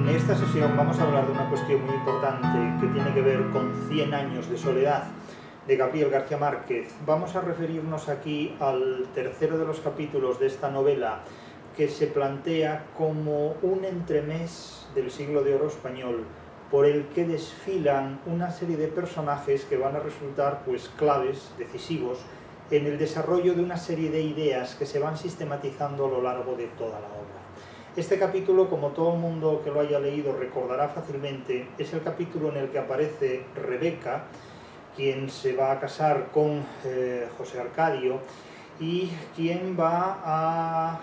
En esta sesión vamos a hablar de una cuestión muy importante que tiene que ver con 100 años de soledad de Gabriel García Márquez. Vamos a referirnos aquí al tercero de los capítulos de esta novela que se plantea como un entremés del siglo de oro español por el que desfilan una serie de personajes que van a resultar claves, decisivos, en el desarrollo de una serie de ideas que se van sistematizando a lo largo de toda la obra. Este capítulo, como todo el mundo que lo haya leído recordará fácilmente, es el capítulo en el que aparece Rebeca, quien se va a casar con José Arcadio y quien va a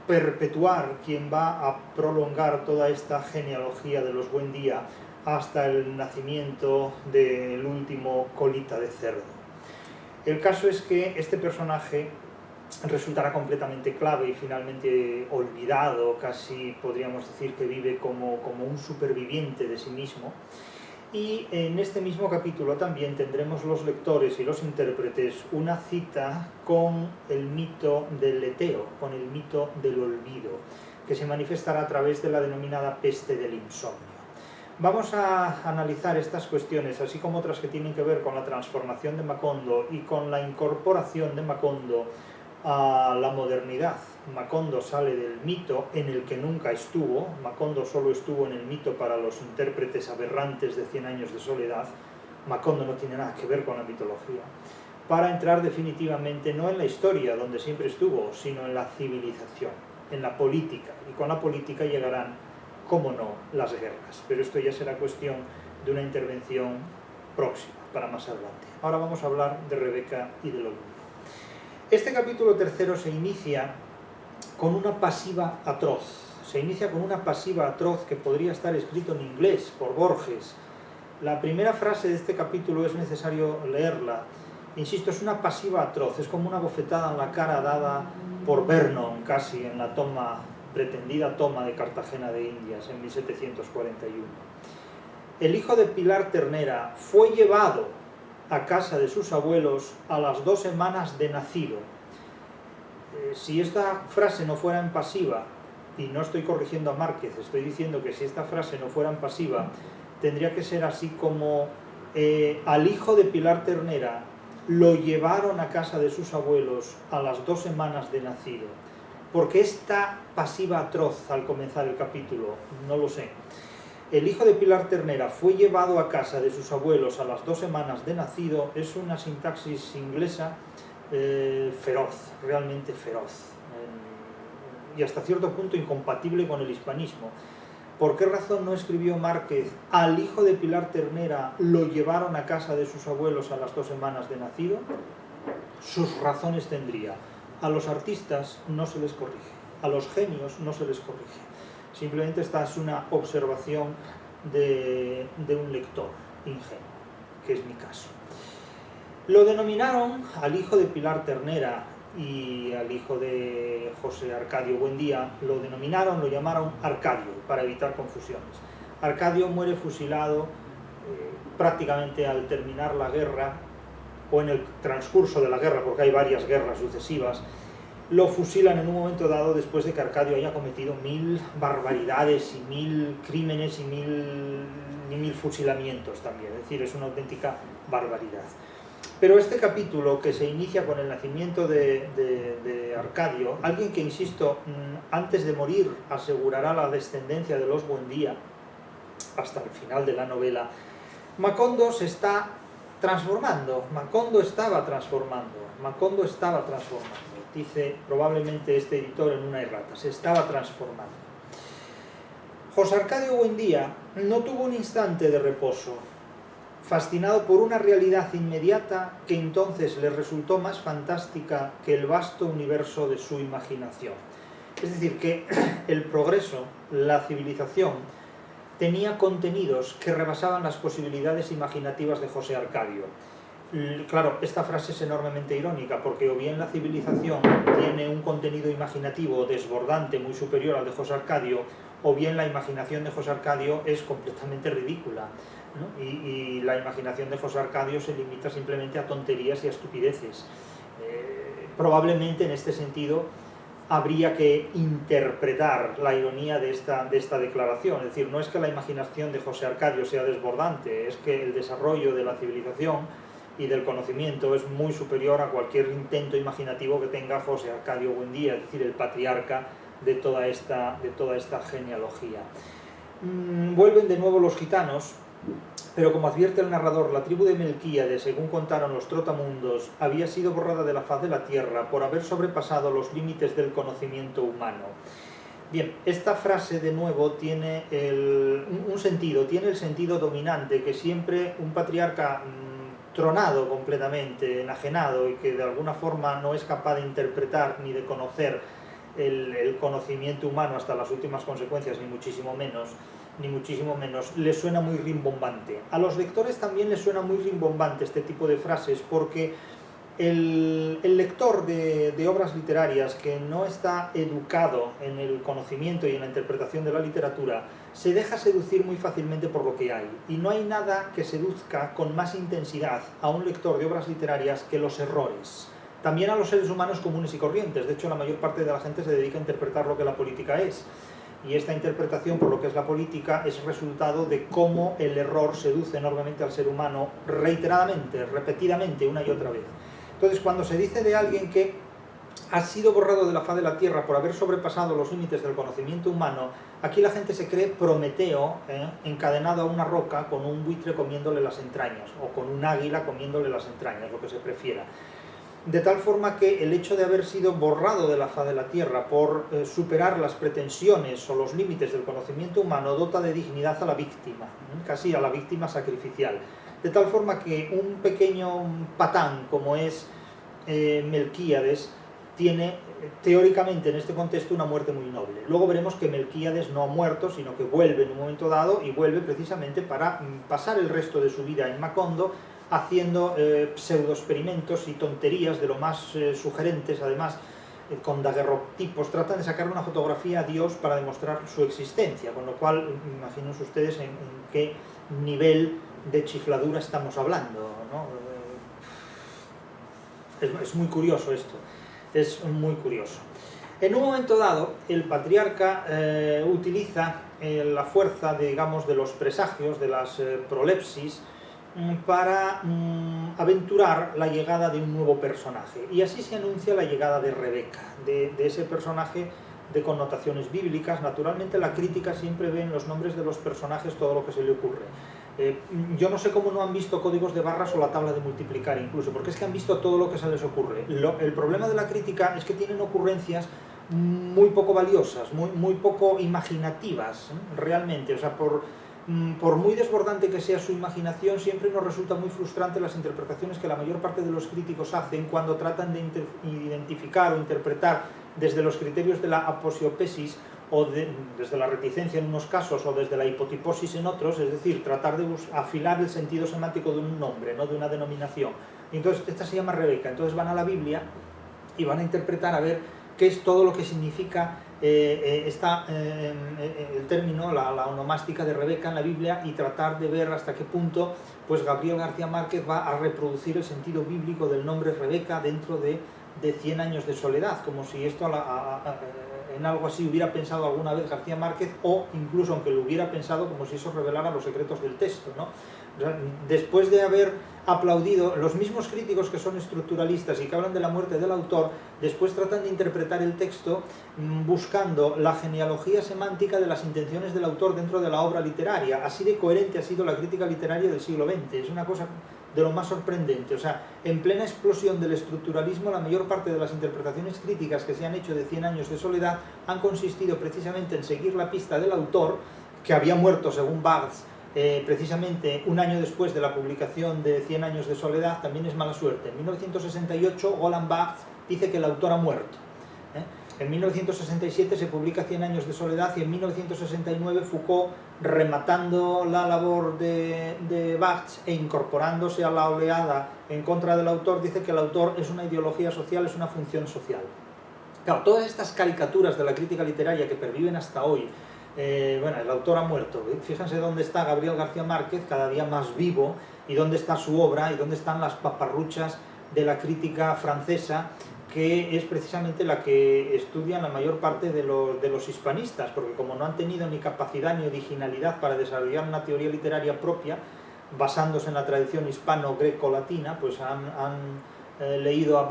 perpetuar, quien va a prolongar toda esta genealogía de los Buendía hasta el nacimiento del último Colita de Cerdo. El caso es que este personaje resultará completamente clave y finalmente olvidado, casi podríamos decir que vive como un superviviente de sí mismo. Y en este mismo capítulo también tendremos los lectores y los intérpretes una cita con el mito del leteo, con el mito del olvido, que se manifestará a través de la denominada peste del insomnio. Vamos a analizar estas cuestiones, así como otras que tienen que ver con la transformación de Macondo y con la incorporación de Macondo a la modernidad. Macondo sale del mito en el que nunca estuvo. Macondo solo estuvo en el mito para los intérpretes aberrantes de 100 años de soledad. Macondo no tiene nada que ver con la mitología, para entrar definitivamente no en la historia, donde siempre estuvo, sino en la civilización, en la política, y con la política llegarán, cómo no, las guerras, pero esto ya será cuestión de una intervención próxima, para más adelante. Ahora vamos a hablar de Rebeca y del olvido. Este capítulo tercero se inicia con una pasiva atroz. Se inicia con una pasiva atroz que podría estar escrito en inglés por Borges. La primera frase de este capítulo es necesario leerla. Insisto, es una pasiva atroz, es como una bofetada en la cara dada por Vernon, casi en la pretendida toma de Cartagena de Indias en 1741. El hijo de Pilar Ternera fue llevado a casa de sus abuelos a las 2 semanas de nacido. Si esta frase no fuera en pasiva, y no estoy corrigiendo a Márquez, estoy diciendo que si esta frase no fuera en pasiva, tendría que ser así como al hijo de Pilar Ternera lo llevaron a casa de sus abuelos a las 2 semanas de nacido. ¿Por qué esta pasiva atroz al comenzar el capítulo? No lo sé. El hijo de Pilar Ternera fue llevado a casa de sus abuelos a las 2 semanas de nacido. Es una sintaxis inglesa feroz, realmente feroz, y hasta cierto punto incompatible con el hispanismo. ¿Por qué razón no escribió Márquez al hijo de Pilar Ternera lo llevaron a casa de sus abuelos a las 2 semanas de nacido? Sus razones tendría. A los artistas no se les corrige, a los genios no se les corrige. Simplemente esta es una observación de un lector ingenuo, que es mi caso. Lo denominaron al hijo de Pilar Ternera y al hijo de José Arcadio Buendía, lo llamaron Arcadio, para evitar confusiones. Arcadio muere fusilado prácticamente al terminar la guerra, o en el transcurso de la guerra, porque hay varias guerras sucesivas. Lo fusilan en un momento dado después de que Arcadio haya cometido 1000 barbaridades y 1000 crímenes y 1000 fusilamientos también, es decir, es una auténtica barbaridad. Pero este capítulo, que se inicia con el nacimiento de Arcadio, alguien que, insisto, antes de morir asegurará la descendencia de los Buendía hasta el final de la novela, Macondo se está transformando, Macondo estaba transformando, dice probablemente este editor en una errata, se estaba transformando. José Arcadio Buendía no tuvo un instante de reposo, fascinado por una realidad inmediata que entonces le resultó más fantástica que el vasto universo de su imaginación. Es decir, que el progreso, la civilización, tenía contenidos que rebasaban las posibilidades imaginativas de José Arcadio. Claro, esta frase es enormemente irónica, porque o bien la civilización tiene un contenido imaginativo desbordante, muy superior al de José Arcadio, o bien la imaginación de José Arcadio es completamente ridícula, ¿no? Y la imaginación de José Arcadio se limita simplemente a tonterías y a estupideces. Probablemente en este sentido habría que interpretar la ironía de esta declaración. Es decir, no es que la imaginación de José Arcadio sea desbordante, es que el desarrollo de la civilización y del conocimiento es muy superior a cualquier intento imaginativo que tenga José Arcadio Buendía, es decir, el patriarca de toda esta genealogía. Vuelven de nuevo los gitanos, pero como advierte el narrador, la tribu de Melquíades, según contaron los trotamundos, había sido borrada de la faz de la tierra por haber sobrepasado los límites del conocimiento humano. Bien, esta frase de nuevo tiene un sentido, tiene el sentido dominante que siempre un patriarca tronado completamente, enajenado y que de alguna forma no es capaz de interpretar ni de conocer el conocimiento humano hasta las últimas consecuencias, ni muchísimo menos, le suena muy rimbombante. A los lectores también les suena muy rimbombante este tipo de frases porque el lector de obras literarias que no está educado en el conocimiento y en la interpretación de la literatura se deja seducir muy fácilmente por lo que hay, y no hay nada que seduzca con más intensidad a un lector de obras literarias que los errores. También a los seres humanos comunes y corrientes. De hecho, la mayor parte de la gente se dedica a interpretar lo que la política es, y esta interpretación por lo que es la política es resultado de cómo el error seduce enormemente al ser humano reiteradamente, repetidamente, una y otra vez. Entonces, cuando se dice de alguien que ha sido borrado de la faz de la tierra por haber sobrepasado los límites del conocimiento humano, aquí la gente se cree Prometeo, encadenado a una roca con un buitre comiéndole las entrañas, o con un águila comiéndole las entrañas, lo que se prefiera. De tal forma que el hecho de haber sido borrado de la faz de la tierra por superar las pretensiones o los límites del conocimiento humano dota de dignidad a la víctima, casi a la víctima sacrificial. De tal forma que un pequeño patán como es Melquíades tiene teóricamente en este contexto una muerte muy noble. Luego veremos que Melquíades no ha muerto, sino que vuelve en un momento dado, y vuelve precisamente para pasar el resto de su vida en Macondo haciendo pseudoexperimentos y tonterías de lo más sugerentes, además con daguerrotipos, tratan de sacar una fotografía a Dios para demostrar su existencia, con lo cual imagínense ustedes en qué nivel de chifladura estamos hablando, ¿no? Es muy curioso esto, es muy curioso. En un momento dado, el patriarca utiliza la fuerza, digamos, de los presagios, de las prolepsis, para aventurar la llegada de un nuevo personaje. Y así se anuncia la llegada de Rebeca, de ese personaje de connotaciones bíblicas. Naturalmente la crítica siempre ve en los nombres de los personajes todo lo que se le ocurre. Yo no sé cómo no han visto códigos de barras o la tabla de multiplicar incluso, porque es que han visto todo lo que se les ocurre. El problema de la crítica es que tienen ocurrencias muy poco valiosas, muy poco imaginativas, realmente. O sea, por muy desbordante que sea su imaginación, siempre nos resulta muy frustrante las interpretaciones que la mayor parte de los críticos hacen cuando tratan de identificar o interpretar desde los criterios de la aposiopesis o desde la reticencia en unos casos o desde la hipotiposis en otros, es decir, tratar de afilar el sentido semántico de un nombre, ¿no?, de una denominación. Y entonces esta se llama Rebeca, entonces van a la Biblia y van a interpretar a ver qué es todo lo que significa el término, la onomástica de Rebeca en la Biblia, y tratar de ver hasta qué punto pues Gabriel García Márquez va a reproducir el sentido bíblico del nombre Rebeca dentro de 100 años de soledad, como si esto en algo así hubiera pensado alguna vez García Márquez, o incluso aunque lo hubiera pensado, como si eso revelara los secretos del texto, ¿no? O sea, después de haber aplaudido, los mismos críticos que son estructuralistas y que hablan de la muerte del autor, después tratan de interpretar el texto buscando la genealogía semántica de las intenciones del autor dentro de la obra literaria. Así de coherente ha sido la crítica literaria del siglo XX, es una cosa de lo más sorprendente. O sea, en plena explosión del estructuralismo, la mayor parte de las interpretaciones críticas que se han hecho de 100 años de soledad han consistido precisamente en seguir la pista del autor, que había muerto, según Barthes, precisamente un año después de la publicación de 100 años de soledad. También es mala suerte. En 1968, Roland Barthes dice que el autor ha muerto. En 1967 se publica 100 años de soledad, y en 1969 Foucault, rematando la labor de Barthes e incorporándose a la oleada en contra del autor, dice que el autor es una ideología social, es una función social. Claro, todas estas caricaturas de la crítica literaria que perviven hasta hoy, bueno, el autor ha muerto. Fíjense dónde está Gabriel García Márquez, cada día más vivo, y dónde está su obra, y dónde están las paparruchas de la crítica francesa, que es precisamente la que estudian la mayor parte de los hispanistas, porque como no han tenido ni capacidad ni originalidad para desarrollar una teoría literaria propia, basándose en la tradición hispano-greco-latina, pues han leído a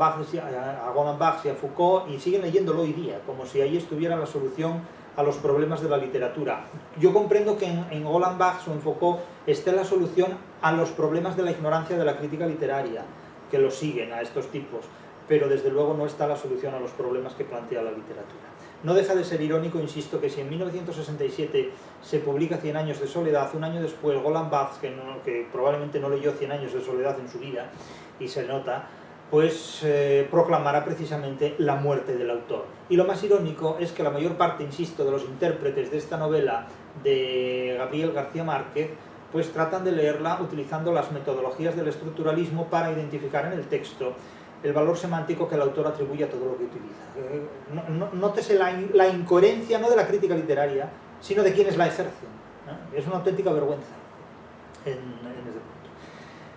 Roland Barthes y a Foucault y siguen leyéndolo hoy día, como si ahí estuviera la solución a los problemas de la literatura. Yo comprendo que en Roland Barthes o en Foucault esté la solución a los problemas de la ignorancia de la crítica literaria, que lo siguen a estos tipos, pero desde luego no está la solución a los problemas que plantea la literatura. No deja de ser irónico, insisto, que si en 1967 se publica Cien años de soledad, un año después Roland Barthes, que probablemente no leyó Cien años de soledad en su vida, y se nota, pues proclamará precisamente la muerte del autor. Y lo más irónico es que la mayor parte, insisto, de los intérpretes de esta novela de Gabriel García Márquez, pues tratan de leerla utilizando las metodologías del estructuralismo para identificar en el texto el valor semántico que el autor atribuye a todo lo que utiliza. Nótese la incoherencia no de la crítica literaria, sino de quienes la ejercen. Es una auténtica vergüenza en ese punto.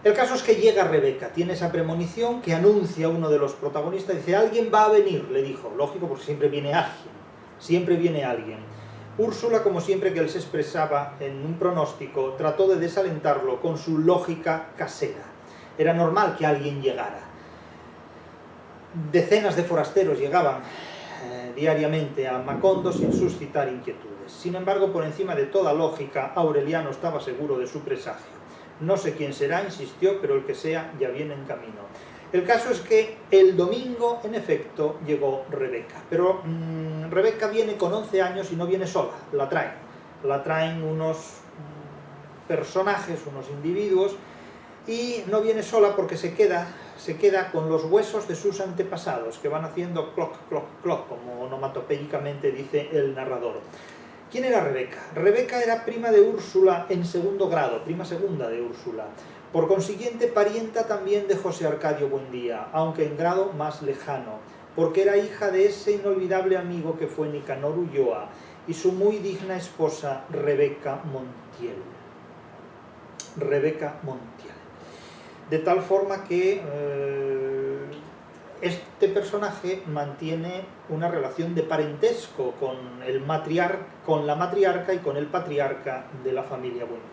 El caso es que llega Rebeca, tiene esa premonición que anuncia a uno de los protagonistas, dice, alguien va a venir, le dijo, lógico, porque siempre viene alguien. Úrsula, como siempre que él se expresaba en un pronóstico, trató de desalentarlo con su lógica casera. Era normal que alguien llegara. Decenas de forasteros llegaban diariamente a Macondo sin suscitar inquietudes. Sin embargo, por encima de toda lógica, Aureliano estaba seguro de su presagio. No sé quién será, insistió, pero el que sea ya viene en camino. El caso es que el domingo, en efecto, llegó Rebeca. Pero Rebeca viene con 11 años y no viene sola, la traen. La traen unos personajes, unos individuos, y no viene sola porque se queda con los huesos de sus antepasados, que van haciendo cloc, cloc, cloc, como onomatopéyicamente dice el narrador. ¿Quién era Rebeca? Rebeca era prima de Úrsula en segundo grado, prima segunda de Úrsula. Por consiguiente, parienta también de José Arcadio Buendía, aunque en grado más lejano, porque era hija de ese inolvidable amigo que fue Nicanor Ulloa y su muy digna esposa Rebeca Montiel. Rebeca Montiel. De tal forma que este personaje mantiene una relación de parentesco con la matriarca y con el patriarca de la familia Buendía.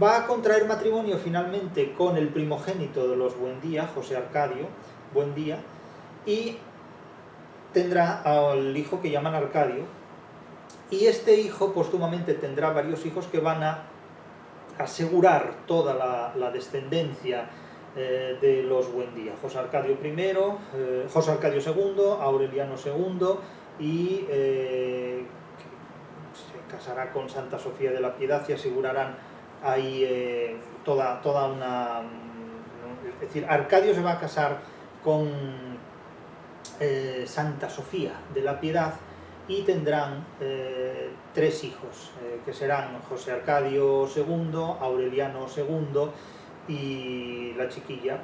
Va a contraer matrimonio finalmente con el primogénito de los Buendía, José Arcadio Buendía, y tendrá al hijo que llaman Arcadio, y este hijo póstumamente tendrá varios hijos que van a asegurar toda la descendencia de los Buendía. José Arcadio I, José Arcadio II, Aureliano II, y se casará con Santa Sofía de la Piedad y asegurarán ahí toda una... Es decir, Arcadio se va a casar con Santa Sofía de la Piedad y tendrán 3 hijos, que serán José Arcadio II, Aureliano II y la chiquilla,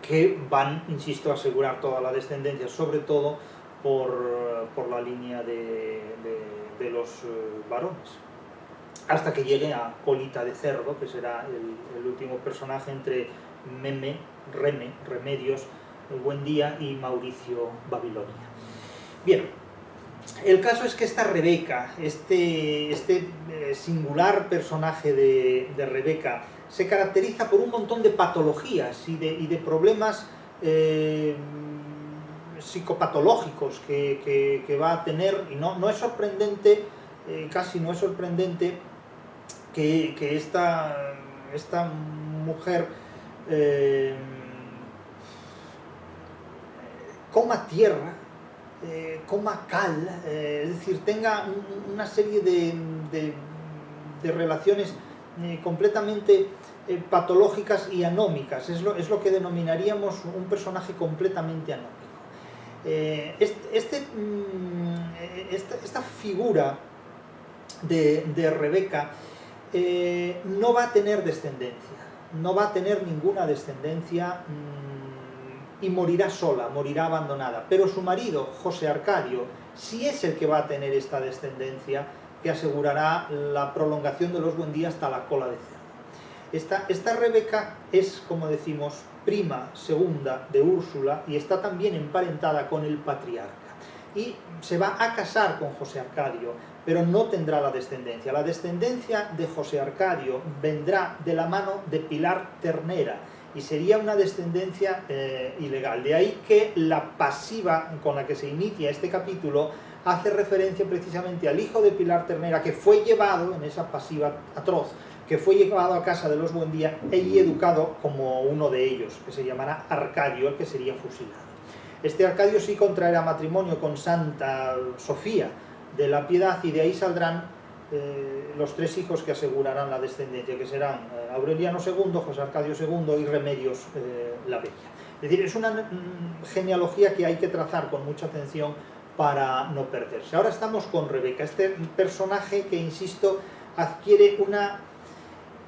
que van, insisto, a asegurar toda la descendencia, sobre todo por la línea de los varones, hasta que llegue a Colita de Cerdo, que será el último personaje entre Remedios Buendía y Mauricio Babilonia. Bien, el caso es que esta Rebeca, este singular personaje de Rebeca, se caracteriza por un montón de patologías y de problemas psicopatológicos que va a tener, y no es sorprendente, casi no es sorprendente que esta mujer coma tierra, coma cal, es decir, tenga una serie de relaciones completamente patológicas y anómicas. Es lo que denominaríamos un personaje completamente anómico. Esta figura de Rebeca no va a tener descendencia, no va a tener ninguna descendencia, y morirá sola, morirá abandonada, pero su marido, José Arcadio, sí es el que va a tener esta descendencia que asegurará la prolongación de los Buendía hasta la cola de cerdo. Esta Rebeca es, como decimos, prima segunda de Úrsula y está también emparentada con el patriarca. Y se va a casar con José Arcadio, pero no tendrá la descendencia. La descendencia de José Arcadio vendrá de la mano de Pilar Ternera y sería una descendencia ilegal. De ahí que la pasiva con la que se inicia este capítulo hace referencia precisamente al hijo de Pilar Ternera, que fue llevado en esa pasiva atroz, que fue llevado a casa de los Buendía y educado como uno de ellos, que se llamará Arcadio, el que sería fusilado. Este Arcadio sí contraerá matrimonio con Santa Sofía de la Piedad y de ahí saldrán los tres hijos que asegurarán la descendencia, que serán Aureliano II, José Arcadio II y Remedios la Bella. Es decir, es una genealogía que hay que trazar con mucha atención para no perderse. Ahora estamos con Rebeca, este personaje que, insisto, adquiere una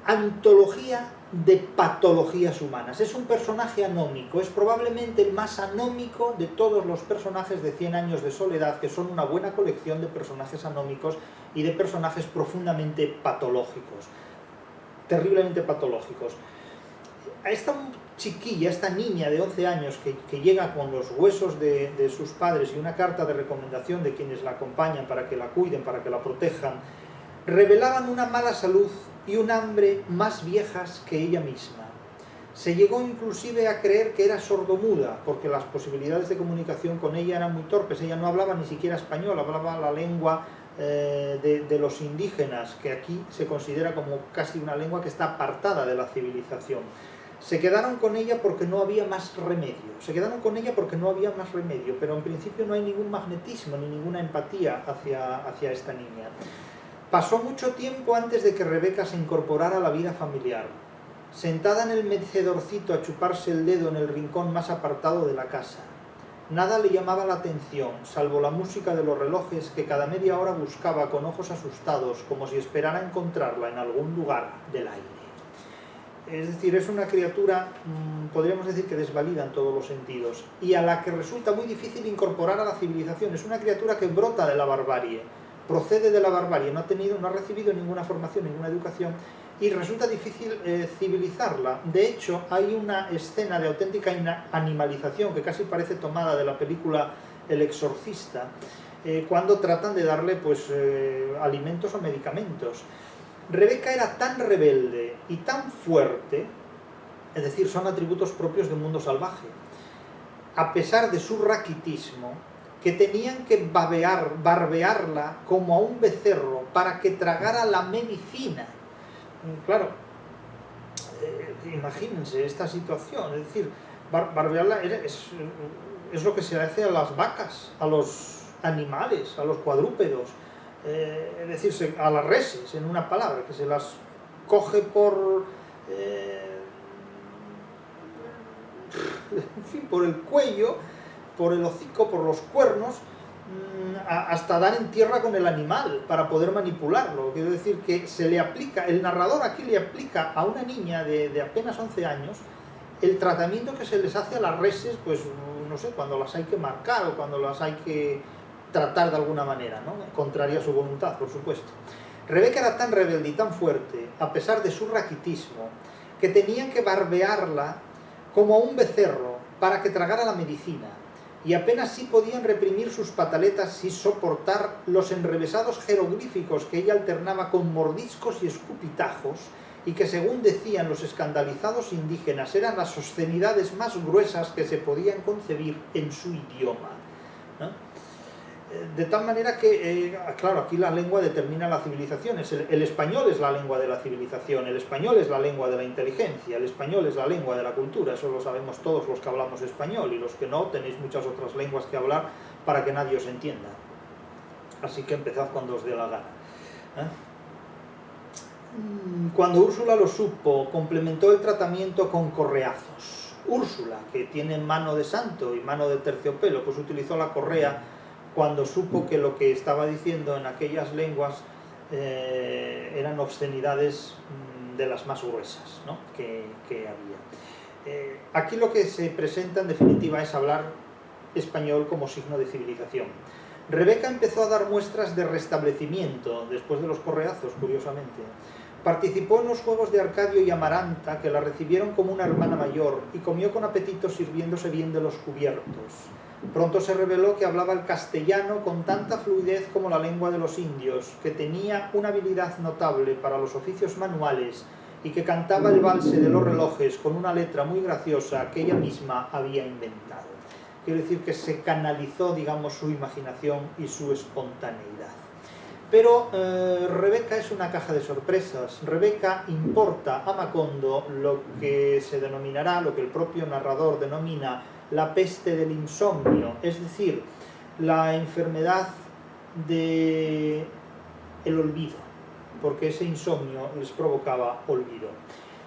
antología de patologías humanas. Es un personaje anómico, es probablemente el más anómico de todos los personajes de 100 años de soledad, que son una buena colección de personajes anómicos y de personajes profundamente patológicos, terriblemente patológicos. A esta chiquilla, esta niña de 11 años que llega con los huesos de sus padres y una carta de recomendación de quienes la acompañan para que la cuiden, para que la protejan, revelaban una mala salud y un hambre más viejas que ella misma. Se llegó inclusive a creer que era sordomuda, porque las posibilidades de comunicación con ella eran muy torpes. Ella no hablaba ni siquiera español, hablaba la lengua de los indígenas, que aquí se considera como casi una lengua que está apartada de la civilización. Se quedaron con ella porque no había más remedio, pero en principio no hay ningún magnetismo ni ninguna empatía hacia esta niña. Pasó mucho tiempo antes de que Rebeca se incorporara a la vida familiar. Sentada en el mecedorcito a chuparse el dedo en el rincón más apartado de la casa. Nada le llamaba la atención, salvo la música de los relojes que cada media hora buscaba con ojos asustados, como si esperara encontrarla en algún lugar del aire. Es decir, es una criatura, podríamos decir que desvalida en todos los sentidos, y a la que resulta muy difícil incorporar a la civilización. Es una criatura que brota de la barbarie, procede de la barbarie, no ha recibido ninguna formación, ninguna educación, y resulta difícil civilizarla. De hecho, hay una escena de auténtica animalización que casi parece tomada de la película El Exorcista, cuando tratan de darle alimentos o medicamentos. Rebeca era tan rebelde y tan fuerte, es decir, son atributos propios del mundo salvaje, a pesar de su raquitismo, que tenían que barbearla como a un becerro para que tragara la medicina. Claro, imagínense esta situación, es decir, barbearla es lo que se hace a las vacas, a los animales, a los cuadrúpedos, es decir, a las reses, en una palabra, que se las coge por el cuello, por el hocico, por los cuernos, hasta dar en tierra con el animal para poder manipularlo. Quiero decir que se le aplica, el narrador aquí le aplica a una niña de apenas 11 años el tratamiento que se les hace a las reses, no sé, cuando las hay que marcar o cuando las hay que tratar de alguna manera, ¿no? Contraria a su voluntad, por supuesto. Rebeca era tan rebelde y tan fuerte, a pesar de su raquitismo, que tenían que barbearla como a un becerro para que tragara la medicina, y apenas sí podían reprimir sus pataletas y soportar los enrevesados jeroglíficos que ella alternaba con mordiscos y escupitajos, y que, según decían los escandalizados indígenas, eran las obscenidades más gruesas que se podían concebir en su idioma, ¿no? De tal manera que, claro, aquí la lengua determina la civilización. El español es la lengua de la civilización, el español es la lengua de la inteligencia, el español es la lengua de la cultura. Eso lo sabemos todos los que hablamos español, y los que no, tenéis muchas otras lenguas que hablar para que nadie os entienda. Así que empezad cuando os dé la gana. Cuando Úrsula lo supo, complementó el tratamiento con correazos. Úrsula, que tiene mano de santo y mano de terciopelo, pues utilizó la correa cuando supo que lo que estaba diciendo en aquellas lenguas eran obscenidades de las más gruesas, ¿no? que había. Aquí lo que se presenta en definitiva es hablar español como signo de civilización. Rebeca empezó a dar muestras de restablecimiento después de los correazos, curiosamente. Participó en los juegos de Arcadio y Amaranta, que la recibieron como una hermana mayor, y comió con apetito sirviéndose bien de los cubiertos. Pronto se reveló que hablaba el castellano con tanta fluidez como la lengua de los indios, que tenía una habilidad notable para los oficios manuales y que cantaba el valse de los relojes con una letra muy graciosa que ella misma había inventado. Quiero decir que se canalizó, digamos, su imaginación y su espontaneidad. Pero Rebeca es una caja de sorpresas. Rebeca importa a Macondo lo que se denominará, lo que el propio narrador denomina la peste del insomnio, es decir, la enfermedad del olvido, porque ese insomnio les provocaba olvido.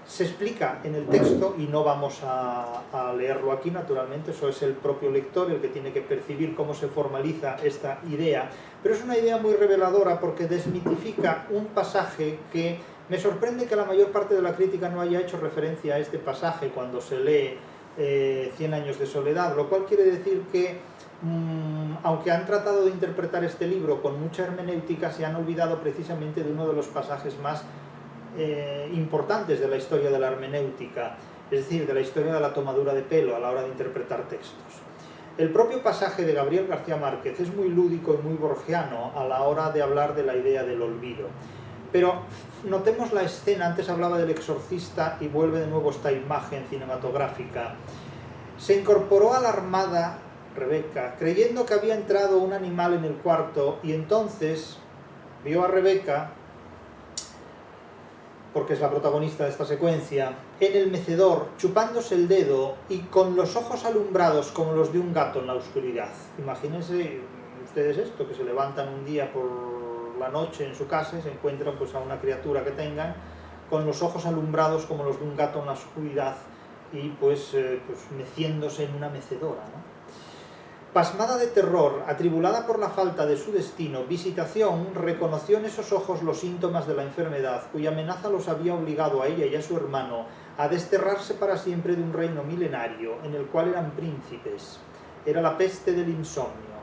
Se explica en el texto, y no vamos a leerlo aquí naturalmente, eso es el propio lector el que tiene que percibir cómo se formaliza esta idea, pero es una idea muy reveladora porque desmitifica un pasaje que me sorprende que la mayor parte de la crítica no haya hecho referencia a este pasaje cuando se lee 100 años de soledad, lo cual quiere decir que aunque han tratado de interpretar este libro con mucha hermenéutica, se han olvidado precisamente de uno de los pasajes más importantes de la historia de la hermenéutica, es decir, de la historia de la tomadura de pelo a la hora de interpretar textos. El propio pasaje de Gabriel García Márquez es muy lúdico y muy borgiano a la hora de hablar de la idea del olvido. Pero notemos la escena, antes hablaba del exorcista y vuelve de nuevo esta imagen cinematográfica. Se incorporó a la armada Rebeca, creyendo que había entrado un animal en el cuarto, y entonces vio a Rebeca, porque es la protagonista de esta secuencia, en el mecedor, chupándose el dedo y con los ojos alumbrados como los de un gato en la oscuridad. Imagínense ustedes esto, que se levantan un día por la noche en su casa y se encuentran pues a una criatura que tengan con los ojos alumbrados como los de un gato en la oscuridad y pues meciéndose en una mecedora, ¿no? Pasmada de terror, atribulada por la falta de su destino, Visitación reconoció en esos ojos los síntomas de la enfermedad, cuya amenaza los había obligado a ella y a su hermano a desterrarse para siempre de un reino milenario en el cual eran príncipes. Era la peste del insomnio.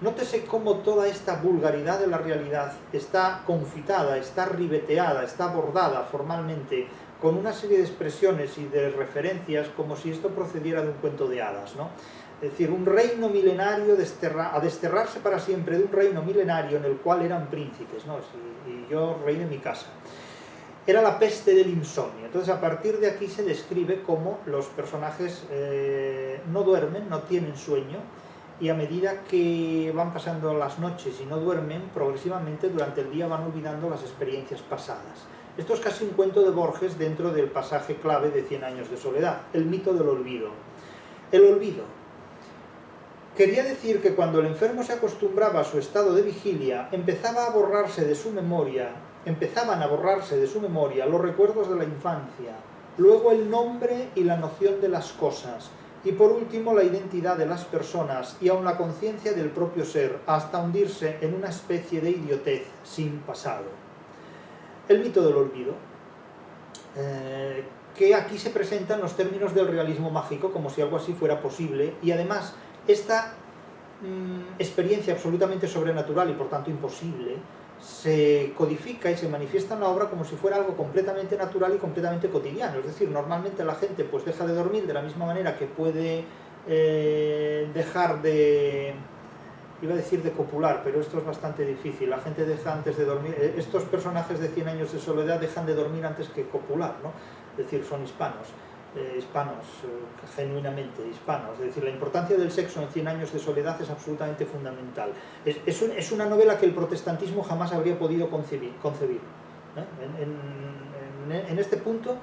Nótese cómo toda esta vulgaridad de la realidad está confitada, está ribeteada, está bordada formalmente con una serie de expresiones y de referencias como si esto procediera de un cuento de hadas, ¿no? Es decir, un reino milenario a desterrarse para siempre de un reino milenario en el cual eran príncipes, ¿no? Y yo rey de mi casa. Era la peste del insomnio. Entonces, a partir de aquí se describe cómo los personajes no duermen, no tienen sueño, y a medida que van pasando las noches y no duermen, progresivamente durante el día van olvidando las experiencias pasadas. Esto es casi un cuento de Borges dentro del pasaje clave de 100 años de soledad, el mito del olvido. El olvido quería decir que cuando el enfermo se acostumbraba a su estado de vigilia, empezaban a borrarse de su memoria los recuerdos de la infancia, luego el nombre y la noción de las cosas, y por último la identidad de las personas y aun la conciencia del propio ser, hasta hundirse en una especie de idiotez sin pasado. El mito del olvido, que aquí se presenta en los términos del realismo mágico, como si algo así fuera posible, y además esta experiencia absolutamente sobrenatural y por tanto imposible se codifica y se manifiesta en la obra como si fuera algo completamente natural y completamente cotidiano. Es decir, normalmente la gente pues deja de dormir de la misma manera que puede dejar de... iba a decir de copular, pero esto es bastante difícil. La gente deja antes de dormir... estos personajes de 100 años de soledad dejan de dormir antes que copular, ¿no? Es decir, son hispanos, genuinamente hispanos. Es decir, la importancia del sexo en 100 años de soledad es absolutamente fundamental. Es una novela que el protestantismo jamás habría podido concebir. En este punto,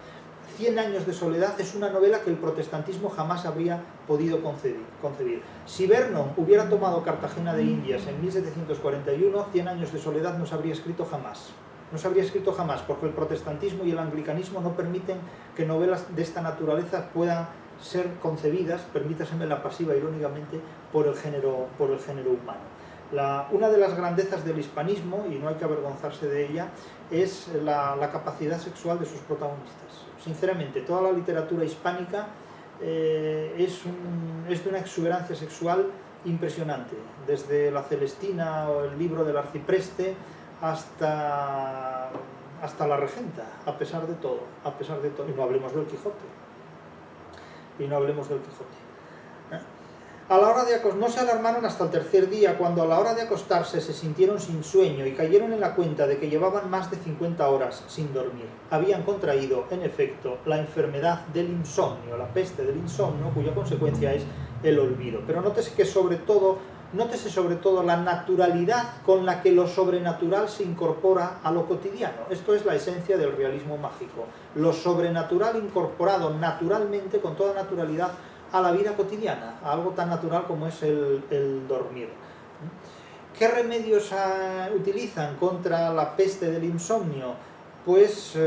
100 años de soledad es una novela que el protestantismo jamás habría podido concebir. Si Vernon hubiera tomado Cartagena de Indias en 1741, 100 años de soledad no se habría escrito jamás. No se habría escrito jamás, porque el protestantismo y el anglicanismo no permiten que novelas de esta naturaleza puedan ser concebidas, permítaseme la pasiva irónicamente, por el género humano. Una de las grandezas del hispanismo, y no hay que avergonzarse de ella, es la capacidad sexual de sus protagonistas. Sinceramente, toda la literatura hispánica es de una exuberancia sexual impresionante, desde La Celestina o el libro del arcipreste hasta hasta la regenta, a pesar de todo, y no hablemos del Quijote, A la hora de no se alarmaron hasta el tercer día, cuando a la hora de acostarse se sintieron sin sueño y cayeron en la cuenta de que llevaban más de 50 horas sin dormir. Habían contraído, en efecto, la enfermedad del insomnio, la peste del insomnio, cuya consecuencia es el olvido. Pero nótese sobre todo la naturalidad con la que lo sobrenatural se incorpora a lo cotidiano. Esto es la esencia del realismo mágico. Lo sobrenatural incorporado naturalmente, con toda naturalidad, a la vida cotidiana, a algo tan natural como es el dormir. ¿Qué remedios utilizan contra la peste del insomnio? Pues,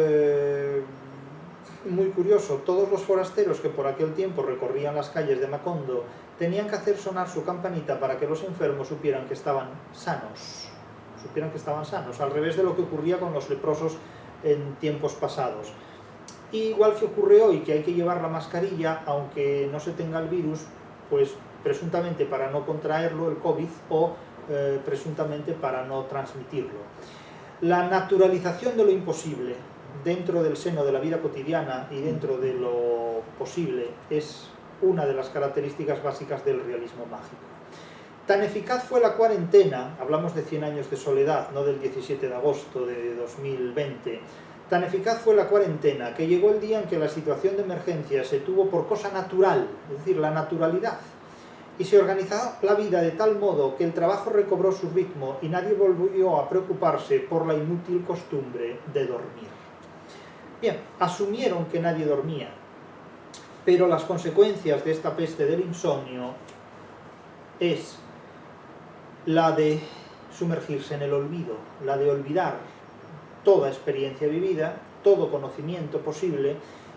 muy curioso, todos los forasteros que por aquel tiempo recorrían las calles de Macondo tenían que hacer sonar su campanita para que los enfermos supieran que estaban sanos, al revés de lo que ocurría con los leprosos en tiempos pasados. Igual que ocurre hoy, que hay que llevar la mascarilla, aunque no se tenga el virus, pues presuntamente para no contraerlo, el COVID, o presuntamente para no transmitirlo. La naturalización de lo imposible dentro del seno de la vida cotidiana y dentro de lo posible es una de las características básicas del realismo mágico. Tan eficaz fue la cuarentena, hablamos de 100 años de soledad, no del 17 de agosto de 2020, tan eficaz fue la cuarentena que llegó el día en que la situación de emergencia se tuvo por cosa natural, es decir, la naturalidad, y se organizó la vida de tal modo que el trabajo recobró su ritmo y nadie volvió a preocuparse por la inútil costumbre de dormir. Bien, asumieron que nadie dormía, pero las consecuencias de esta peste del insomnio es la de sumergirse en el olvido, la de olvidar toda experiencia vivida, todo conocimiento posible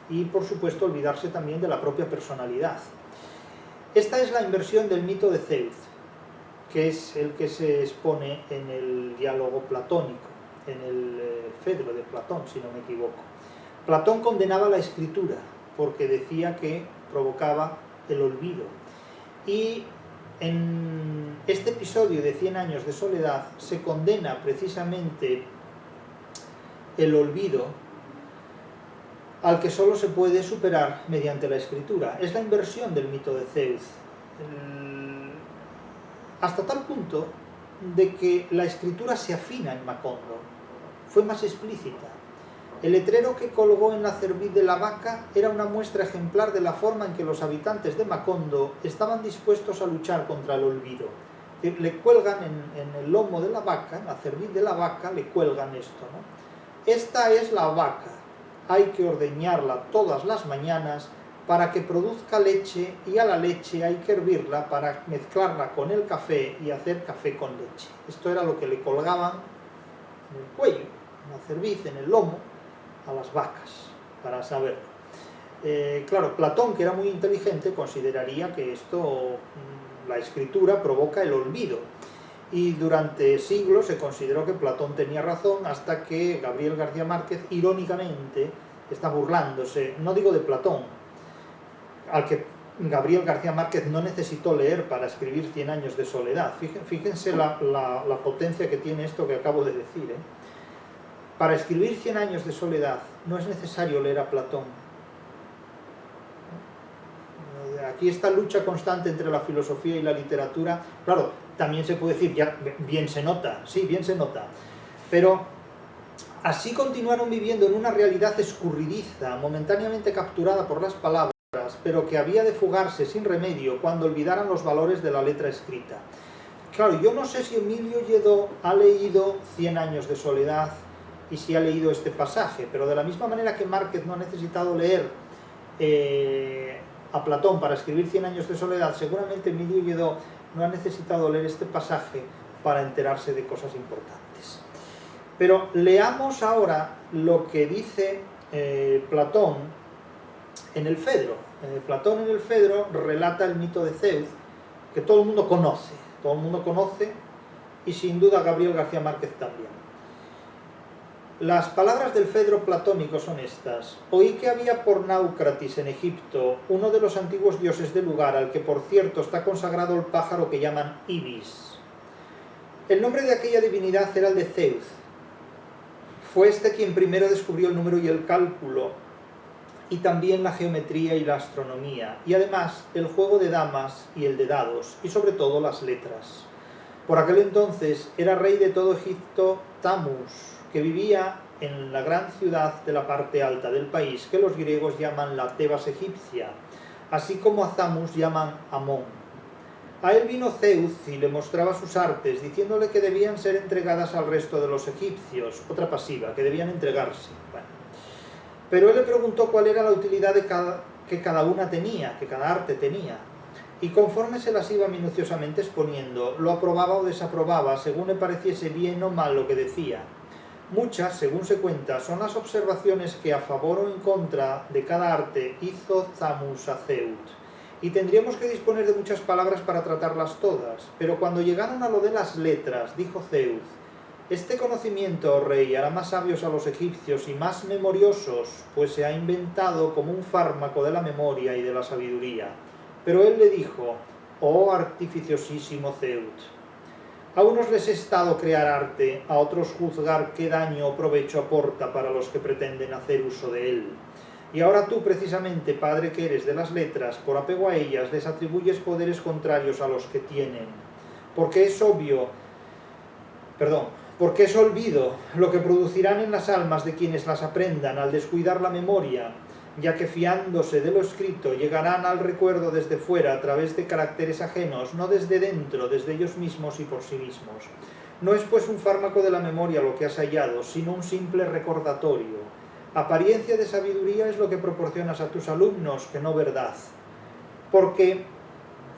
y, por supuesto, olvidarse también de la propia personalidad. Esta es la inversión del mito de Zeus, que es el que se expone en el diálogo platónico, en el Fedro de Platón, si no me equivoco. Platón condenaba la escritura porque decía que provocaba el olvido. Y en este episodio de 100 años de soledad se condena precisamente el olvido al que solo se puede superar mediante la escritura. Es la inversión del mito de Zeus, hasta tal punto de que la escritura se afina en Macondo, fue más explícita. El letrero que colgó en la cerviz de la vaca era una muestra ejemplar de la forma en que los habitantes de Macondo estaban dispuestos a luchar contra el olvido. Le cuelgan en el lomo de la vaca, en la cerviz de la vaca, le cuelgan esto, ¿no? Esta es la vaca, hay que ordeñarla todas las mañanas para que produzca leche y a la leche hay que hervirla para mezclarla con el café y hacer café con leche. Esto era lo que le colgaban en el cuello, en la cerviz, en el lomo, a las vacas, para saberlo. Claro, Platón, que era muy inteligente, consideraría que esto, la escritura, provoca el olvido. Y durante siglos se consideró que Platón tenía razón, hasta que Gabriel García Márquez, irónicamente, está burlándose, no digo de Platón, al que Gabriel García Márquez no necesitó leer para escribir 100 años de soledad. Fíjense la potencia que tiene esto que acabo de decir, Para escribir 100 años de soledad no es necesario leer a Platón. Aquí esta lucha constante entre la filosofía y la literatura, claro, también se puede decir, ya bien se nota, sí, bien se nota, pero así continuaron viviendo en una realidad escurridiza, momentáneamente capturada por las palabras, pero que había de fugarse sin remedio cuando olvidaran los valores de la letra escrita. Claro, yo no sé si Emilio Lledó ha leído 100 años de soledad y si ha leído este pasaje, pero de la misma manera que Márquez no ha necesitado leer a Platón para escribir 100 años de soledad, seguramente Emilio Lledó no ha necesitado leer este pasaje para enterarse de cosas importantes. Pero leamos ahora lo que dice Platón en el Fedro. Platón en el Fedro relata el mito de Zeus, que todo el mundo conoce, y sin duda Gabriel García Márquez también. Las palabras del Fedro platónico son estas: oí que había por Náucratis en Egipto uno de los antiguos dioses del lugar, al que por cierto está consagrado el pájaro que llaman Ibis. El nombre de aquella divinidad era el de Zeus. Fue este quien primero descubrió el número y el cálculo, y también la geometría y la astronomía, y además el juego de damas y el de dados, y sobre todo las letras. Por aquel entonces era rey de todo Egipto Tamus, que vivía en la gran ciudad de la parte alta del país, que los griegos llaman la Tebas egipcia, así como a Tamus llaman Amón. A él vino Zeus y le mostraba sus artes, diciéndole que debían ser entregadas al resto de los egipcios, otra pasiva, que debían entregarse. Bueno. Pero él le preguntó cuál era la utilidad que cada una tenía, que cada arte tenía. Y conforme se las iba minuciosamente exponiendo, lo aprobaba o desaprobaba según le pareciese bien o mal lo que decía. Muchas, según se cuenta, son las observaciones que a favor o en contra de cada arte hizo Tamus a Zeus. Y tendríamos que disponer de muchas palabras para tratarlas todas, pero cuando llegaron a lo de las letras, dijo Zeus: este conocimiento, oh rey, hará más sabios a los egipcios y más memoriosos, pues se ha inventado como un fármaco de la memoria y de la sabiduría. Pero él le dijo: oh artificiosísimo Zeus, a unos les es dado crear arte, a otros juzgar qué daño o provecho aporta para los que pretenden hacer uso de él. Y ahora tú, precisamente, padre que eres de las letras, por apego a ellas, les atribuyes poderes contrarios a los que tienen. Porque es olvido lo que producirán en las almas de quienes las aprendan al descuidar la memoria, ya que fiándose de lo escrito llegarán al recuerdo desde fuera a través de caracteres ajenos, no desde dentro, desde ellos mismos y por sí mismos. No es pues un fármaco de la memoria lo que has hallado, sino un simple recordatorio. Apariencia de sabiduría es lo que proporcionas a tus alumnos, que no verdad. Porque,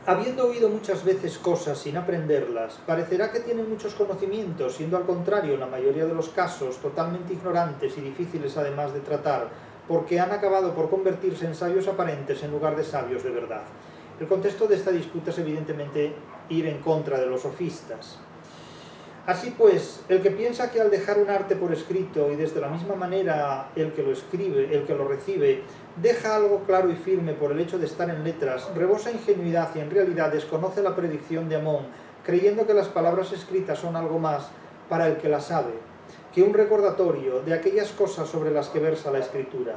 habiendo oído muchas veces cosas sin aprenderlas, parecerá que tienen muchos conocimientos, siendo al contrario, en la mayoría de los casos, totalmente ignorantes y difíciles además de tratar, porque han acabado por convertirse en sabios aparentes en lugar de sabios de verdad. El contexto de esta disputa es evidentemente ir en contra de los sofistas. Así pues, el que piensa que al dejar un arte por escrito y desde la misma manera el que lo escribe, el que lo recibe, deja algo claro y firme por el hecho de estar en letras, rebosa ingenuidad y en realidad desconoce la predicción de Amón, creyendo que las palabras escritas son algo más para el que las sabe, que un recordatorio de aquellas cosas sobre las que versa la escritura.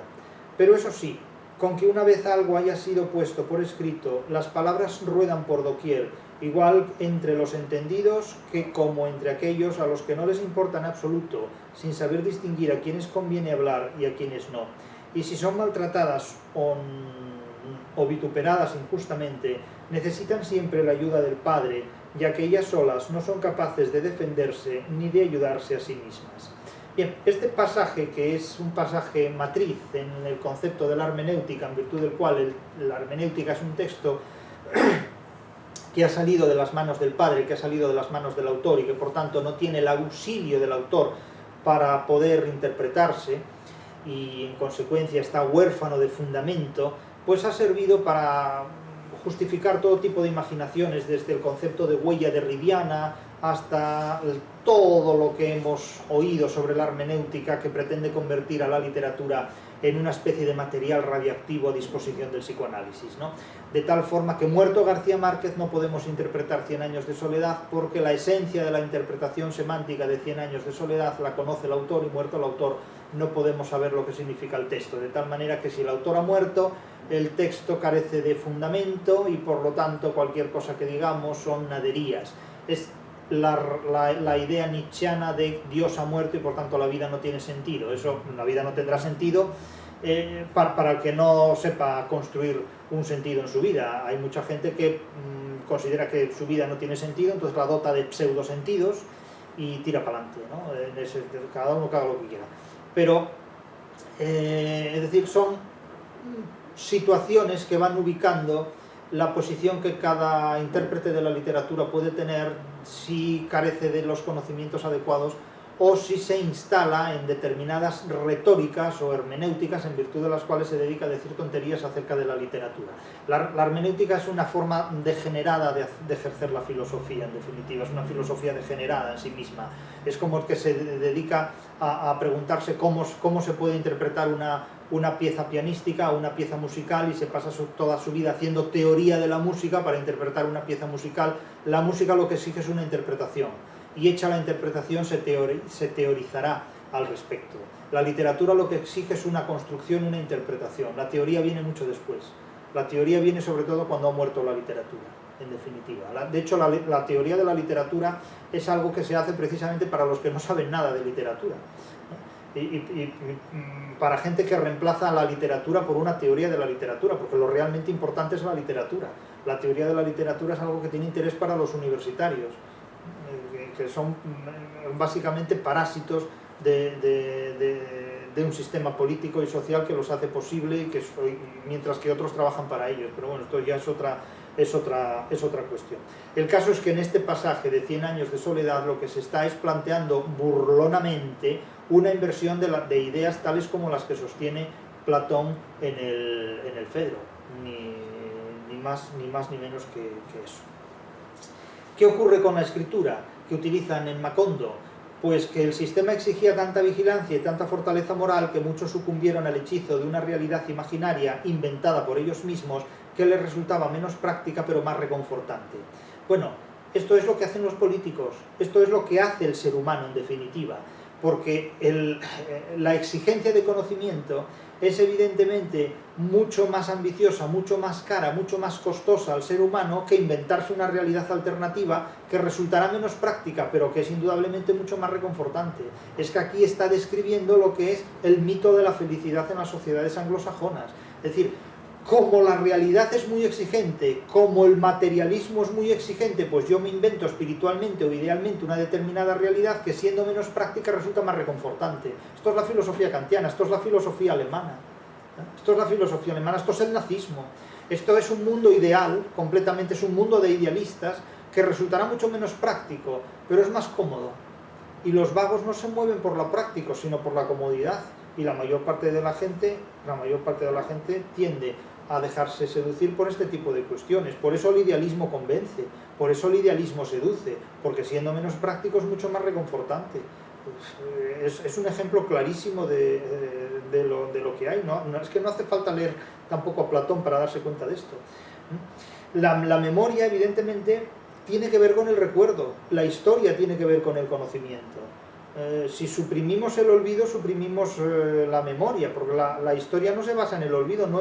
Pero eso sí, con que una vez algo haya sido puesto por escrito, las palabras ruedan por doquier, igual entre los entendidos que como entre aquellos a los que no les importa en absoluto, sin saber distinguir a quienes conviene hablar y a quienes no. Y si son maltratadas o vituperadas injustamente, necesitan siempre la ayuda del Padre, ya que ellas solas no son capaces de defenderse ni de ayudarse a sí mismas. Bien, este pasaje, que es un pasaje matriz en el concepto de la hermenéutica, en virtud del cual la hermenéutica es un texto que ha salido de las manos del Padre, que ha salido de las manos del autor y que por tanto no tiene el auxilio del autor para poder interpretarse y en consecuencia está huérfano de fundamento, pues ha servido para justificar todo tipo de imaginaciones, desde el concepto de huella derridiana hasta todo lo que hemos oído sobre la hermenéutica, que pretende convertir a la literatura en una especie de material radiactivo a disposición del psicoanálisis, ¿no? De tal forma que, muerto García Márquez, no podemos interpretar Cien años de soledad, porque la esencia de la interpretación semántica de Cien años de soledad la conoce el autor, y muerto el autor no podemos saber lo que significa el texto, de tal manera que si el autor ha muerto, el texto carece de fundamento y por lo tanto cualquier cosa que digamos son naderías. Es la idea nietzscheana de Dios ha muerto y por tanto la vida no tiene sentido. Eso, la vida no tendrá sentido para el que no sepa construir un sentido en su vida. Hay mucha gente que considera que su vida no tiene sentido, entonces la dota de pseudosentidos y tira para adelante, ¿no? Cada uno que haga lo que quiera. Pero, es decir, son situaciones que van ubicando la posición que cada intérprete de la literatura puede tener si carece de los conocimientos adecuados o si se instala en determinadas retóricas o hermenéuticas en virtud de las cuales se dedica a decir tonterías acerca de la literatura. La hermenéutica es una forma degenerada de ejercer la filosofía, en definitiva, es una filosofía degenerada en sí misma. Es como el que se dedica a preguntarse cómo se puede interpretar una pieza pianística o una pieza musical y se pasa toda su vida haciendo teoría de la música para interpretar una pieza musical. La música lo que exige es una interpretación, y hecha la interpretación se teorizará. al respecto. La literatura lo que exige es una construcción, una interpretación. La teoría viene mucho después. La teoría viene sobre todo cuando ha muerto la literatura, en definitiva. De hecho, la teoría de la literatura es algo que se hace precisamente para los que no saben nada de literatura. Y para gente que reemplaza a la literatura por una teoría de la literatura, porque lo realmente importante es la literatura. La teoría de la literatura es algo que tiene interés para los universitarios, que son básicamente parásitos de un sistema político y social que los hace posible, y mientras que otros trabajan para ellos. Pero bueno, esto ya es otra cuestión. El caso es que en este pasaje de 100 años de soledad lo que se está es planteando burlonamente una inversión de ideas tales como las que sostiene Platón en el Fedro, ni más ni menos que eso. ¿Qué ocurre con la escritura que utilizan en Macondo? Pues que el sistema exigía tanta vigilancia y tanta fortaleza moral que muchos sucumbieron al hechizo de una realidad imaginaria inventada por ellos mismos que les resultaba menos práctica pero más reconfortante. Bueno, esto es lo que hacen los políticos, esto es lo que hace el ser humano en definitiva, porque la exigencia de conocimiento es evidentemente mucho más ambiciosa, mucho más cara, mucho más costosa al ser humano que inventarse una realidad alternativa que resultará menos práctica, pero que es indudablemente mucho más reconfortante. Es que aquí está describiendo lo que es el mito de la felicidad en las sociedades anglosajonas. Es decir, como la realidad es muy exigente, como el materialismo es muy exigente, pues yo me invento espiritualmente o idealmente una determinada realidad que siendo menos práctica resulta más reconfortante. Esto es la filosofía kantiana, esto es la filosofía alemana. Esto es la filosofía alemana, esto es el nazismo. Esto es un mundo ideal, completamente es un mundo de idealistas que resultará mucho menos práctico, pero es más cómodo. Y los vagos no se mueven por lo práctico, sino por la comodidad. Y la mayor parte de la gente tiende a dejarse seducir por este tipo de cuestiones. Por eso el idealismo convence, por eso el idealismo seduce, porque siendo menos práctico es mucho más reconfortante. Es un ejemplo clarísimo de lo que hay. No, es que no hace falta leer tampoco a Platón para darse cuenta de esto. La memoria, evidentemente, tiene que ver con el recuerdo, la historia tiene que ver con el conocimiento. Si suprimimos el olvido, suprimimos la memoria, porque la historia no se basa en el olvido. No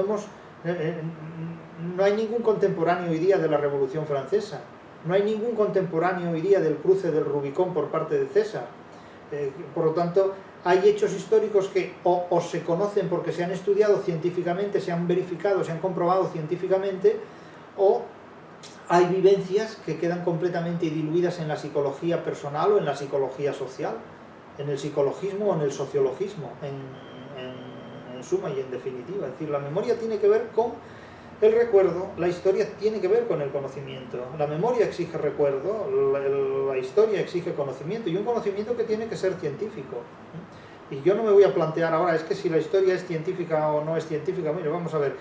hay ningún contemporáneo hoy día de la Revolución Francesa, no hay ningún contemporáneo hoy día del cruce del Rubicón por parte de César. Por lo tanto, hay hechos históricos que o se conocen porque se han estudiado científicamente, se han verificado, se han comprobado científicamente, o hay vivencias que quedan completamente diluidas en la psicología personal o en la psicología social, en el psicologismo o en el sociologismo, en suma y en definitiva. Es decir, la memoria tiene que ver con el recuerdo, la historia tiene que ver con el conocimiento. La memoria exige recuerdo, la historia exige conocimiento, y un conocimiento que tiene que ser científico. Y yo no me voy a plantear ahora, es que si la historia es científica o no es científica. Mire, vamos a ver,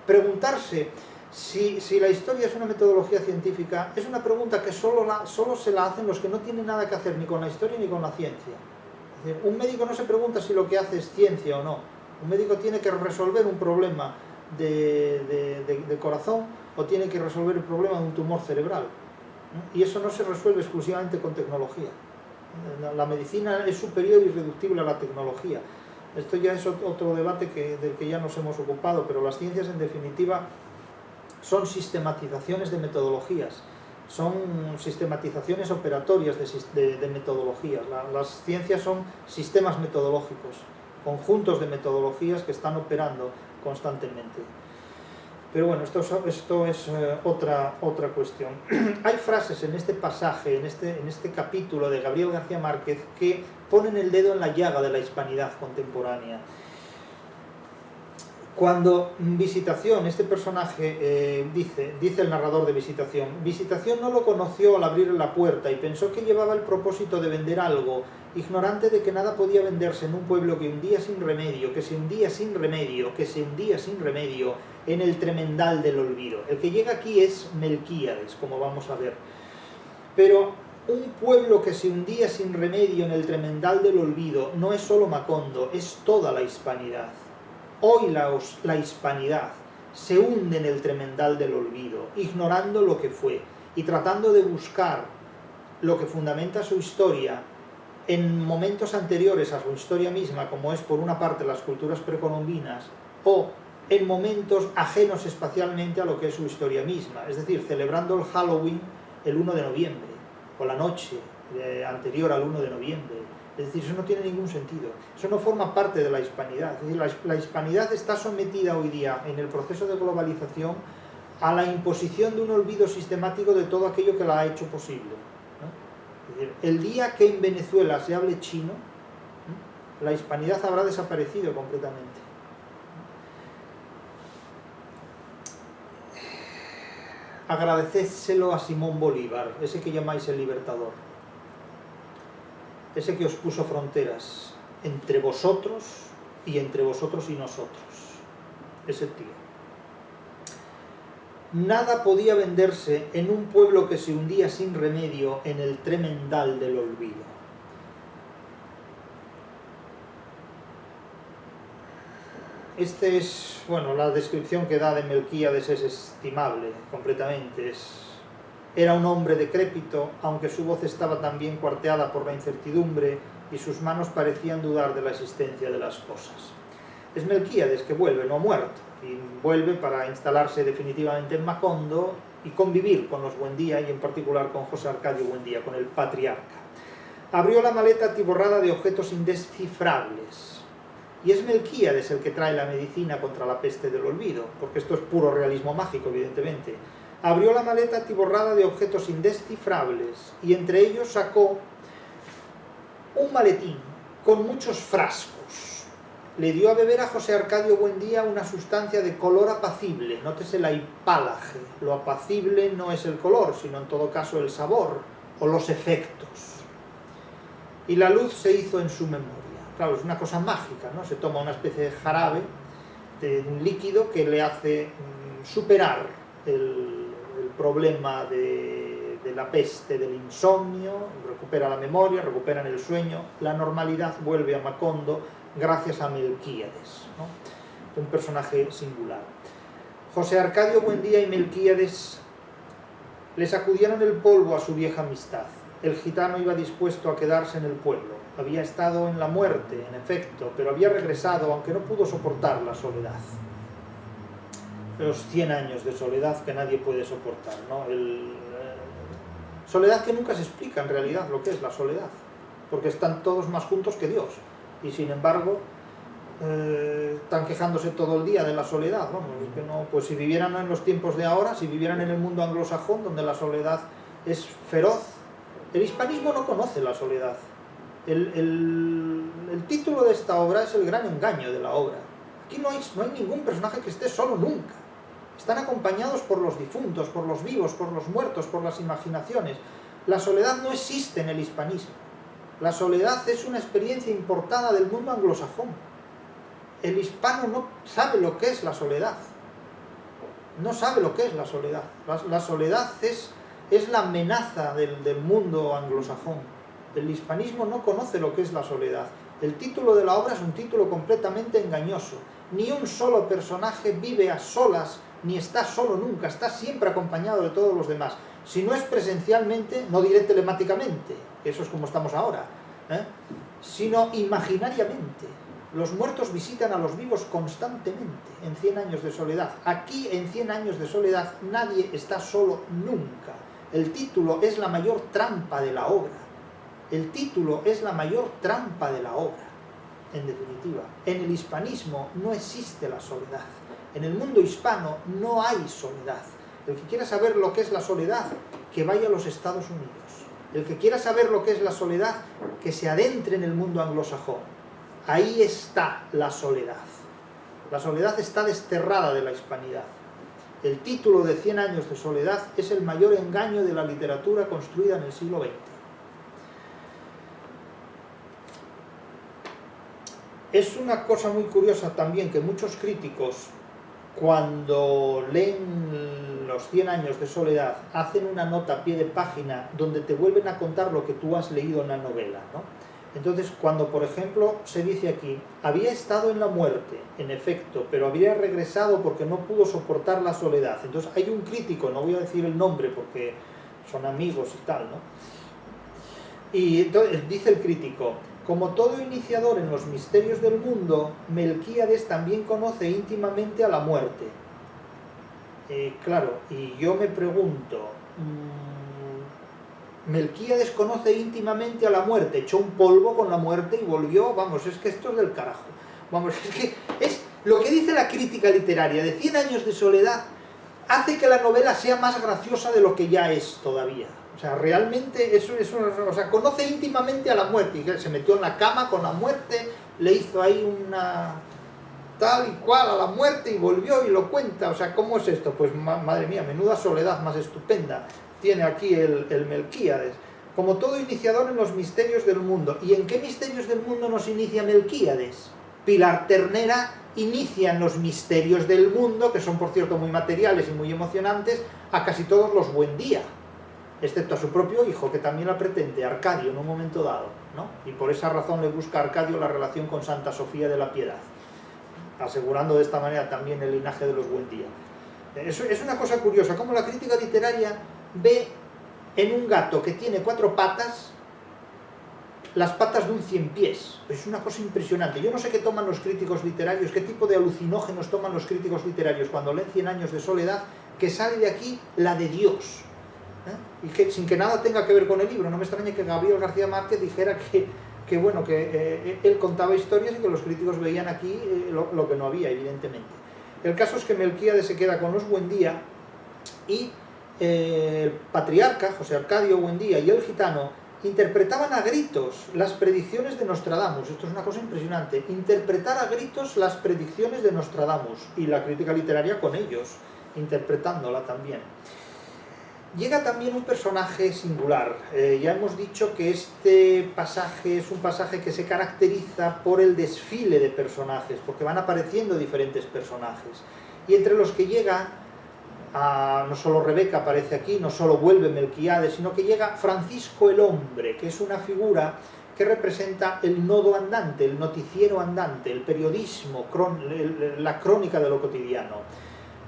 preguntarse si la historia es una metodología científica es una pregunta que solo se la hacen los que no tienen nada que hacer ni con la historia ni con la ciencia. Es decir, un médico no se pregunta si lo que hace es ciencia o no. Un médico tiene que resolver un problema de corazón o tiene que resolver el problema de un tumor cerebral. Y eso no se resuelve exclusivamente con tecnología. La medicina es superior y irreductible a la tecnología. Esto ya es otro debate del que ya nos hemos ocupado, pero las ciencias en definitiva son sistematizaciones de metodologías, son sistematizaciones operatorias de metodologías. Las ciencias son sistemas metodológicos, conjuntos de metodologías que están operando constantemente. Pero bueno, esto es otra cuestión. Hay frases en este pasaje, en este capítulo de Gabriel García Márquez, que ponen el dedo en la llaga de la hispanidad contemporánea. Cuando Visitación, este personaje, dice el narrador de Visitación no lo conoció al abrir la puerta y pensó que llevaba el propósito de vender algo, ignorante de que nada podía venderse en un pueblo que hundía sin remedio, que se hundía sin remedio en el tremendal del olvido. El que llega aquí es Melquíades, como vamos a ver. Pero un pueblo que se hundía sin remedio en el tremendal del olvido no es solo Macondo, es toda la hispanidad. Hoy la hispanidad se hunde en el tremendal del olvido, ignorando lo que fue y tratando de buscar lo que fundamenta su historia en momentos anteriores a su historia misma, como es por una parte las culturas precolombinas, o en momentos ajenos espacialmente a lo que es su historia misma, es decir, celebrando el Halloween el 1 de noviembre, o la noche anterior al 1 de noviembre. Es decir, eso no tiene ningún sentido, eso no forma parte de la hispanidad. Es decir, la hispanidad está sometida hoy día en el proceso de globalización a la imposición de un olvido sistemático de todo aquello que la ha hecho posible, ¿no? Es decir, el día que en Venezuela se hable chino, ¿no?, la hispanidad habrá desaparecido completamente. Agradecédselo a Simón Bolívar, ese que llamáis el libertador, ese que os puso fronteras entre vosotros y nosotros, ese tío. Nada podía venderse en un pueblo que se hundía sin remedio en el tremendal del olvido. Este es, bueno, la descripción que da de Melquíades es estimable, completamente. Era un hombre decrépito, aunque su voz estaba también cuarteada por la incertidumbre y sus manos parecían dudar de la existencia de las cosas. Es Melquíades que vuelve, no ha muerto, y vuelve para instalarse definitivamente en Macondo y convivir con los Buendía, y en particular con José Arcadio Buendía, con el patriarca. Abrió la maleta atiborrada de objetos indescifrables, y es Melquíades el que trae la medicina contra la peste del olvido, porque esto es puro realismo mágico, evidentemente. Abrió la maleta atiborrada de objetos indescifrables, y entre ellos sacó un maletín con muchos frascos. Le dio a beber a José Arcadio Buendía una sustancia de color apacible, nótese la hipálaje. Lo apacible no es el color, sino en todo caso el sabor o los efectos. Y la luz se hizo en su memoria. Claro, es una cosa mágica, ¿no? Se toma una especie de jarabe, de un líquido que le hace superar el problema de la peste, del insomnio, recupera la memoria, recupera el sueño, la normalidad vuelve a Macondo gracias a Melquíades, ¿no? Un personaje singular. José Arcadio Buendía y Melquíades le sacudieron el polvo a su vieja amistad. El gitano iba dispuesto a quedarse en el pueblo. Había estado en la muerte, en efecto, pero había regresado, aunque no pudo soportar la soledad. Los 100 años de soledad que nadie puede soportar, ¿no? Soledad que nunca se explica en realidad lo que es la soledad, porque están todos más juntos que Dios, y sin embargo están quejándose todo el día de la soledad. Vamos, es que no, pues si vivieran en los tiempos de ahora, si vivieran en el mundo anglosajón, donde la soledad es feroz. El hispanismo no conoce la soledad. El título de esta obra es el gran engaño de la obra. Aquí no hay ningún personaje que esté solo nunca. Están acompañados por los difuntos, por los vivos, por los muertos, por las imaginaciones. La soledad no existe en el hispanismo. La soledad es una experiencia importada del mundo anglosajón. El hispano no sabe lo que es la soledad. No sabe lo que es la soledad. La soledad es la amenaza del mundo anglosajón. El hispanismo no conoce lo que es la soledad. El título de la obra es un título completamente engañoso. Ni un solo personaje vive a solas, ni está solo nunca, está siempre acompañado de todos los demás. Si no es presencialmente, no diré telemáticamente, eso es como estamos ahora, sino imaginariamente. Los muertos visitan a los vivos constantemente en 100 años de soledad. Aquí, en 100 años de soledad, nadie está solo nunca. El título es la mayor trampa de la obra. El título es la mayor trampa de la obra, en definitiva. En el hispanismo no existe la soledad. En el mundo hispano no hay soledad. El que quiera saber lo que es la soledad, que vaya a los Estados Unidos. El que quiera saber lo que es la soledad, que se adentre en el mundo anglosajón. Ahí está la soledad. La soledad está desterrada de la hispanidad. El título de 100 años de soledad es el mayor engaño de la literatura construida en el siglo XX. Es una cosa muy curiosa también que muchos críticos, cuando leen los 100 años de soledad, hacen una nota a pie de página donde te vuelven a contar lo que tú has leído en la novela, ¿no? Entonces, cuando por ejemplo se dice aquí, había estado en la muerte, en efecto, pero había regresado porque no pudo soportar la soledad. Entonces hay un crítico, no voy a decir el nombre porque son amigos y tal, ¿no? Y entonces dice el crítico: como todo iniciador en los misterios del mundo, Melquíades también conoce íntimamente a la muerte. Claro, y yo me pregunto, Melquíades conoce íntimamente a la muerte, echó un polvo con la muerte y volvió, vamos, es que esto es del carajo. Vamos, es que es lo que dice la crítica literaria de 100 años de soledad, hace que la novela sea más graciosa de lo que ya es todavía. O sea, realmente eso o sea, conoce íntimamente a la muerte, y se metió en la cama con la muerte, le hizo ahí una tal y cual a la muerte y volvió y lo cuenta. O sea, ¿cómo es esto? Pues madre mía, menuda soledad más estupenda tiene aquí el Melquíades. Como todo iniciador en los misterios del mundo. ¿Y en qué misterios del mundo nos inicia Melquíades? Pilar Ternera inicia en los misterios del mundo, que son por cierto muy materiales y muy emocionantes, a casi todos los Buendía, excepto a su propio hijo, que también la pretende, Arcadio, en un momento dado, ¿no? Y por esa razón le busca a Arcadio la relación con Santa Sofía de la Piedad, asegurando de esta manera también el linaje de los Buendía. Es una cosa curiosa, cómo la crítica literaria ve en un gato que tiene 4 patas las patas de un 100 pies. Es una cosa impresionante. Yo no sé qué toman los críticos literarios, qué tipo de alucinógenos toman los críticos literarios cuando leen 100 años de soledad, que sale de aquí la de Dios. Y que sin que nada tenga que ver con el libro. No me extraña que Gabriel García Márquez dijera que bueno, que él contaba historias y que los críticos veían aquí lo que no había, evidentemente. El caso es que Melquíades se queda con los Buendía y el patriarca, José Arcadio Buendía, y el gitano interpretaban a gritos las predicciones de Nostradamus. Esto es una cosa impresionante. Interpretar a gritos las predicciones de Nostradamus, y la crítica literaria con ellos, interpretándola también. Llega también un personaje singular. Ya hemos dicho que este pasaje es un pasaje que se caracteriza por el desfile de personajes, porque van apareciendo diferentes personajes. Y entre los que llega, no solo Rebeca aparece aquí, no solo vuelve Melquíades, sino que llega Francisco el Hombre, que es una figura que representa el nodo andante, el noticiero andante, el periodismo, la crónica de lo cotidiano.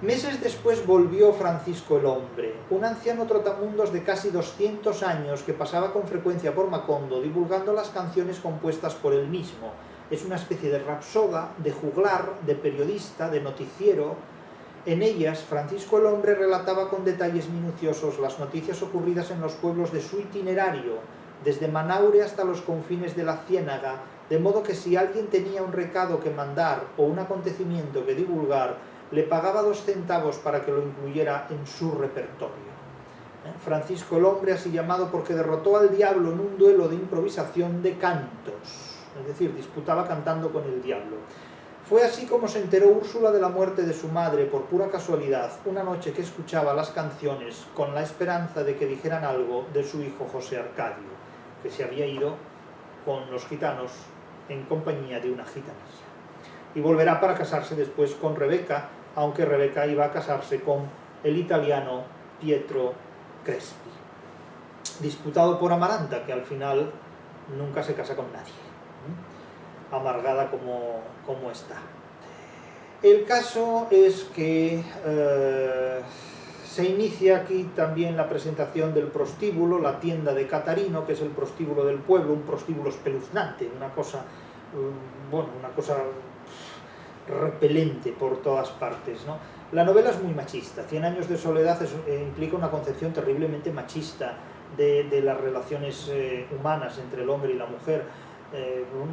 Meses después volvió Francisco el Hombre, un anciano trotamundos de casi 200 años que pasaba con frecuencia por Macondo divulgando las canciones compuestas por él mismo. Es una especie de rapsoda, de juglar, de periodista, de noticiero. En ellas, Francisco el Hombre relataba con detalles minuciosos las noticias ocurridas en los pueblos de su itinerario, desde Manaure hasta los confines de la Ciénaga, de modo que si alguien tenía un recado que mandar o un acontecimiento que divulgar, le pagaba 2 centavos para que lo incluyera en su repertorio. Francisco el Hombre, así llamado porque derrotó al diablo en un duelo de improvisación de cantos, es decir, disputaba cantando con el diablo. Fue así como se enteró Úrsula de la muerte de su madre por pura casualidad, una noche que escuchaba las canciones con la esperanza de que dijeran algo de su hijo José Arcadio, que se había ido con los gitanos en compañía de una gitanilla. Y volverá para casarse después con Rebeca, aunque Rebeca iba a casarse con el italiano Pietro Crespi, disputado por Amaranta, que al final nunca se casa con nadie, amargada como está. El caso es que se inicia aquí también la presentación del prostíbulo, la tienda de Catarino, que es el prostíbulo del pueblo, un prostíbulo espeluznante, una cosa repelente por todas partes, ¿no? La novela es muy machista. 100 años de soledad implica una concepción terriblemente machista de las relaciones humanas entre el hombre y la mujer,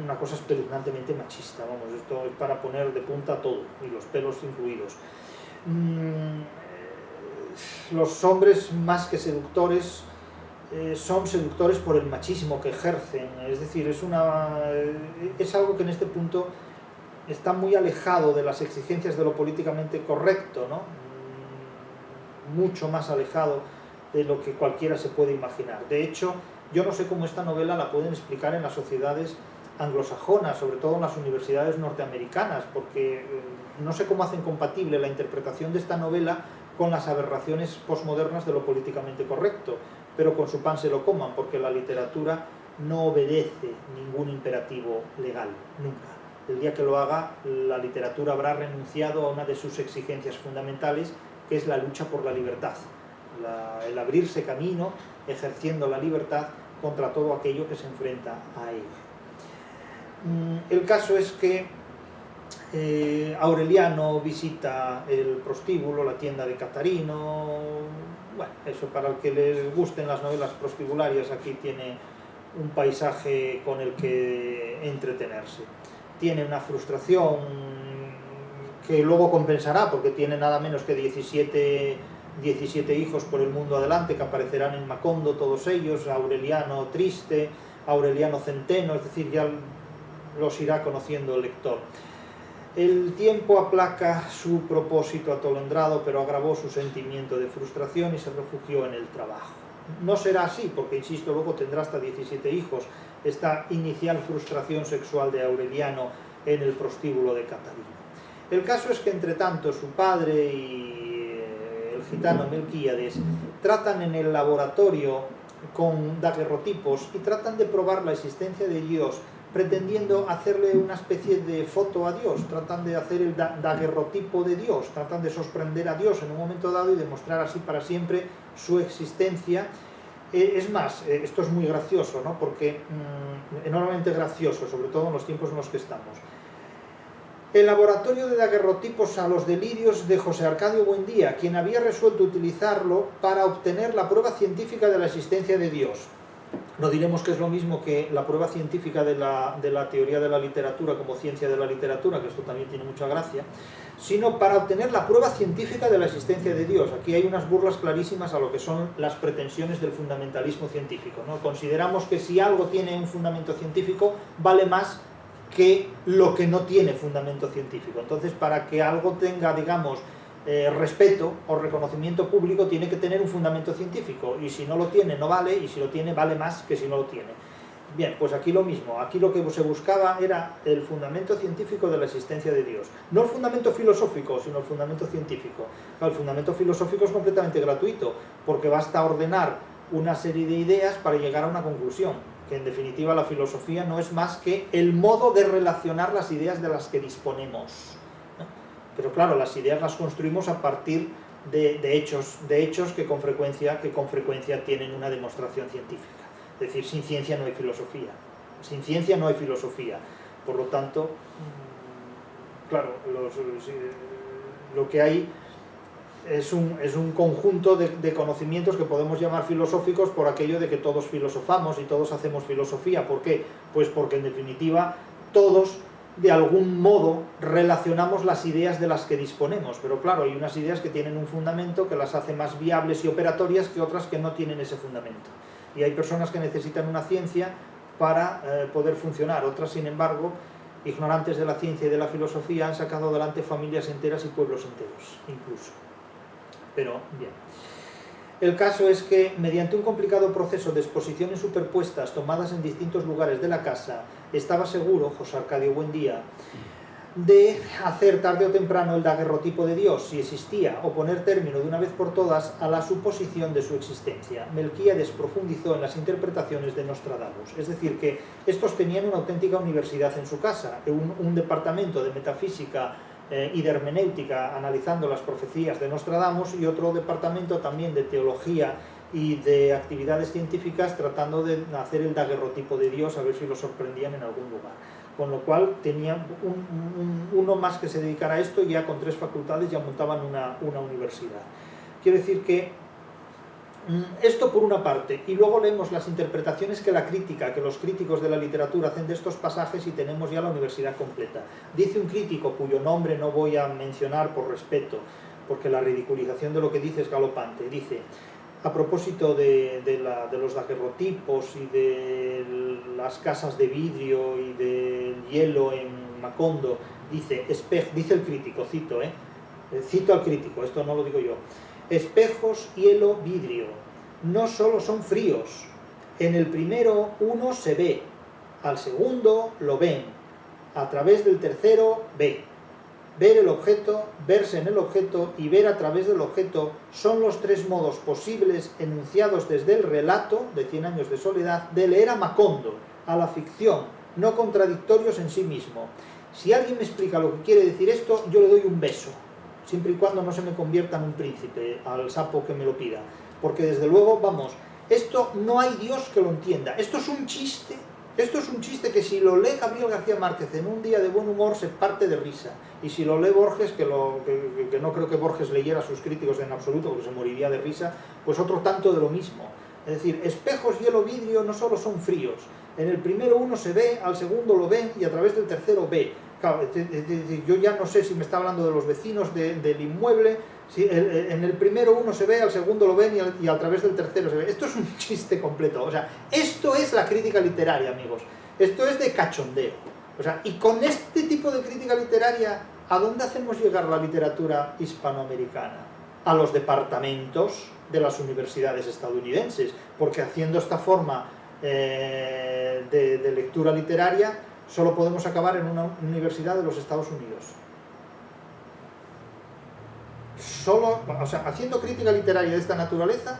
una cosa espeluznantemente machista, vamos, esto es para poner de punta todo, y los pelos incluidos. Los hombres, más que seductores, son seductores por el machismo que ejercen, es decir, es algo que en este punto está muy alejado de las exigencias de lo políticamente correcto, ¿no? Mucho más alejado de lo que cualquiera se puede imaginar. De hecho, yo no sé cómo esta novela la pueden explicar en las sociedades anglosajonas, sobre todo en las universidades norteamericanas, porque no sé cómo hacen compatible la interpretación de esta novela con las aberraciones posmodernas de lo políticamente correcto, pero con su pan se lo coman, porque la literatura no obedece ningún imperativo legal, nunca. El día que lo haga, la literatura habrá renunciado a una de sus exigencias fundamentales, que es la lucha por la libertad, el abrirse camino, ejerciendo la libertad contra todo aquello que se enfrenta a ello. El caso es que Aureliano visita el prostíbulo, la tienda de Catarino. Bueno, eso para el que les gusten las novelas prostibularias, aquí tiene un paisaje con el que entretenerse. Tiene una frustración que luego compensará, porque tiene nada menos que 17 hijos por el mundo adelante, que aparecerán en Macondo todos ellos, Aureliano triste, Aureliano centeno, es decir, ya los irá conociendo el lector. El tiempo aplaca su propósito atolondrado, pero agravó su sentimiento de frustración y se refugió en el trabajo. No será así, porque, insisto, luego tendrá hasta 17 hijos. Esta inicial frustración sexual de Aureliano en el prostíbulo de Catarino. El caso es que, entre tanto, su padre y el gitano Melquíades tratan en el laboratorio con daguerrotipos y tratan de probar la existencia de Dios, pretendiendo hacerle una especie de foto a Dios, tratan de hacer el daguerrotipo de Dios, tratan de sorprender a Dios en un momento dado y demostrar así para siempre su existencia. Es más, esto es muy gracioso, ¿no? Porque enormemente gracioso, sobre todo en los tiempos en los que estamos. El laboratorio de daguerrotipos a los delirios de José Arcadio Buendía, quien había resuelto utilizarlo para obtener la prueba científica de la existencia de Dios. No diremos que es lo mismo que la prueba científica de la teoría de la literatura como ciencia de la literatura, que esto también tiene mucha gracia, sino para obtener la prueba científica de la existencia de Dios. Aquí hay unas burlas clarísimas a lo que son las pretensiones del fundamentalismo científico, ¿no? Consideramos que si algo tiene un fundamento científico, vale más que lo que no tiene fundamento científico. Entonces, para que algo tenga, digamos, respeto o reconocimiento público, tiene que tener un fundamento científico, y si no lo tiene no vale, y si lo tiene vale más que si no lo tiene. Bien, pues aquí lo mismo, aquí lo que se buscaba era el fundamento científico de la existencia de Dios, no el fundamento filosófico, sino el fundamento científico. El fundamento filosófico es completamente gratuito, porque basta ordenar una serie de ideas para llegar a una conclusión, que en definitiva la filosofía no es más que el modo de relacionar las ideas de las que disponemos. Pero claro, las ideas las construimos a partir de hechos que con frecuencia tienen una demostración científica. Es decir, sin ciencia no hay filosofía. Sin ciencia no hay filosofía. Por lo tanto, claro, lo que hay es un conjunto de conocimientos que podemos llamar filosóficos por aquello de que todos filosofamos y todos hacemos filosofía. ¿Por qué? Pues porque en definitiva todos de algún modo relacionamos las ideas de las que disponemos, pero claro, hay unas ideas que tienen un fundamento que las hace más viables y operatorias que otras que no tienen ese fundamento, y hay personas que necesitan una ciencia para poder funcionar, otras sin embargo, ignorantes de la ciencia y de la filosofía, han sacado adelante familias enteras y pueblos enteros incluso. Pero bien, el caso es que mediante un complicado proceso de exposiciones superpuestas tomadas en distintos lugares de la casa, estaba seguro José Arcadio Buendía de hacer tarde o temprano el daguerrotipo de Dios, si existía, o poner término de una vez por todas a la suposición de su existencia. Melquíades profundizó en las interpretaciones de Nostradamus, es decir, que estos tenían una auténtica universidad en su casa, un departamento de metafísica y de hermenéutica analizando las profecías de Nostradamus, y otro departamento también de teología y de actividades científicas tratando de hacer el daguerrotipo de Dios, a ver si lo sorprendían en algún lugar. Con lo cual tenían uno más que se dedicara a esto, y ya con 3 facultades ya montaban una universidad. Quiero decir que esto por una parte, y luego leemos las interpretaciones que los críticos de la literatura hacen de estos pasajes, y tenemos ya la universidad completa. Dice un crítico, cuyo nombre no voy a mencionar por respeto, porque la ridiculización de lo que dice es galopante, dice, a propósito de los daguerrotipos y de las casas de vidrio y del hielo en Macondo, dice el crítico, cito al crítico, esto no lo digo yo: espejos, hielo, vidrio, no solo son fríos, en el primero uno se ve, al segundo lo ven, a través del tercero ve. Ver el objeto, verse en el objeto y ver a través del objeto son los 3 modos posibles enunciados desde el relato de 100 años de soledad de leer a Macondo, a la ficción, no contradictorios en sí mismo. Si alguien me explica lo que quiere decir esto, yo le doy un beso, siempre y cuando no se me convierta en un príncipe, al sapo que me lo pida, porque desde luego, vamos, Esto no hay Dios que lo entienda. Esto es un chiste. Esto es un chiste que si lo lee Gabriel García Márquez en un día de buen humor se parte de risa. Y si lo lee Borges, que no creo que Borges leyera a sus críticos en absoluto porque se moriría de risa, pues otro tanto de lo mismo. Es decir, espejos, hielo, vidrio no solo son fríos. En el primero uno se ve, al segundo lo ve y a través del tercero ve. Claro, es decir, yo ya no sé si me está hablando de los vecinos del inmueble. Si en el primero uno se ve, al segundo lo ven y a través del tercero se ve. Esto es un chiste completo. O sea, esto es la crítica literaria, amigos. Esto es de cachondeo. O sea, y con este tipo de crítica literaria, ¿a dónde hacemos llegar la literatura hispanoamericana? A los departamentos de las universidades estadounidenses. Porque haciendo esta forma de lectura literaria, solo podemos acabar en una universidad de los Estados Unidos. Solo, o sea, haciendo crítica literaria de esta naturaleza,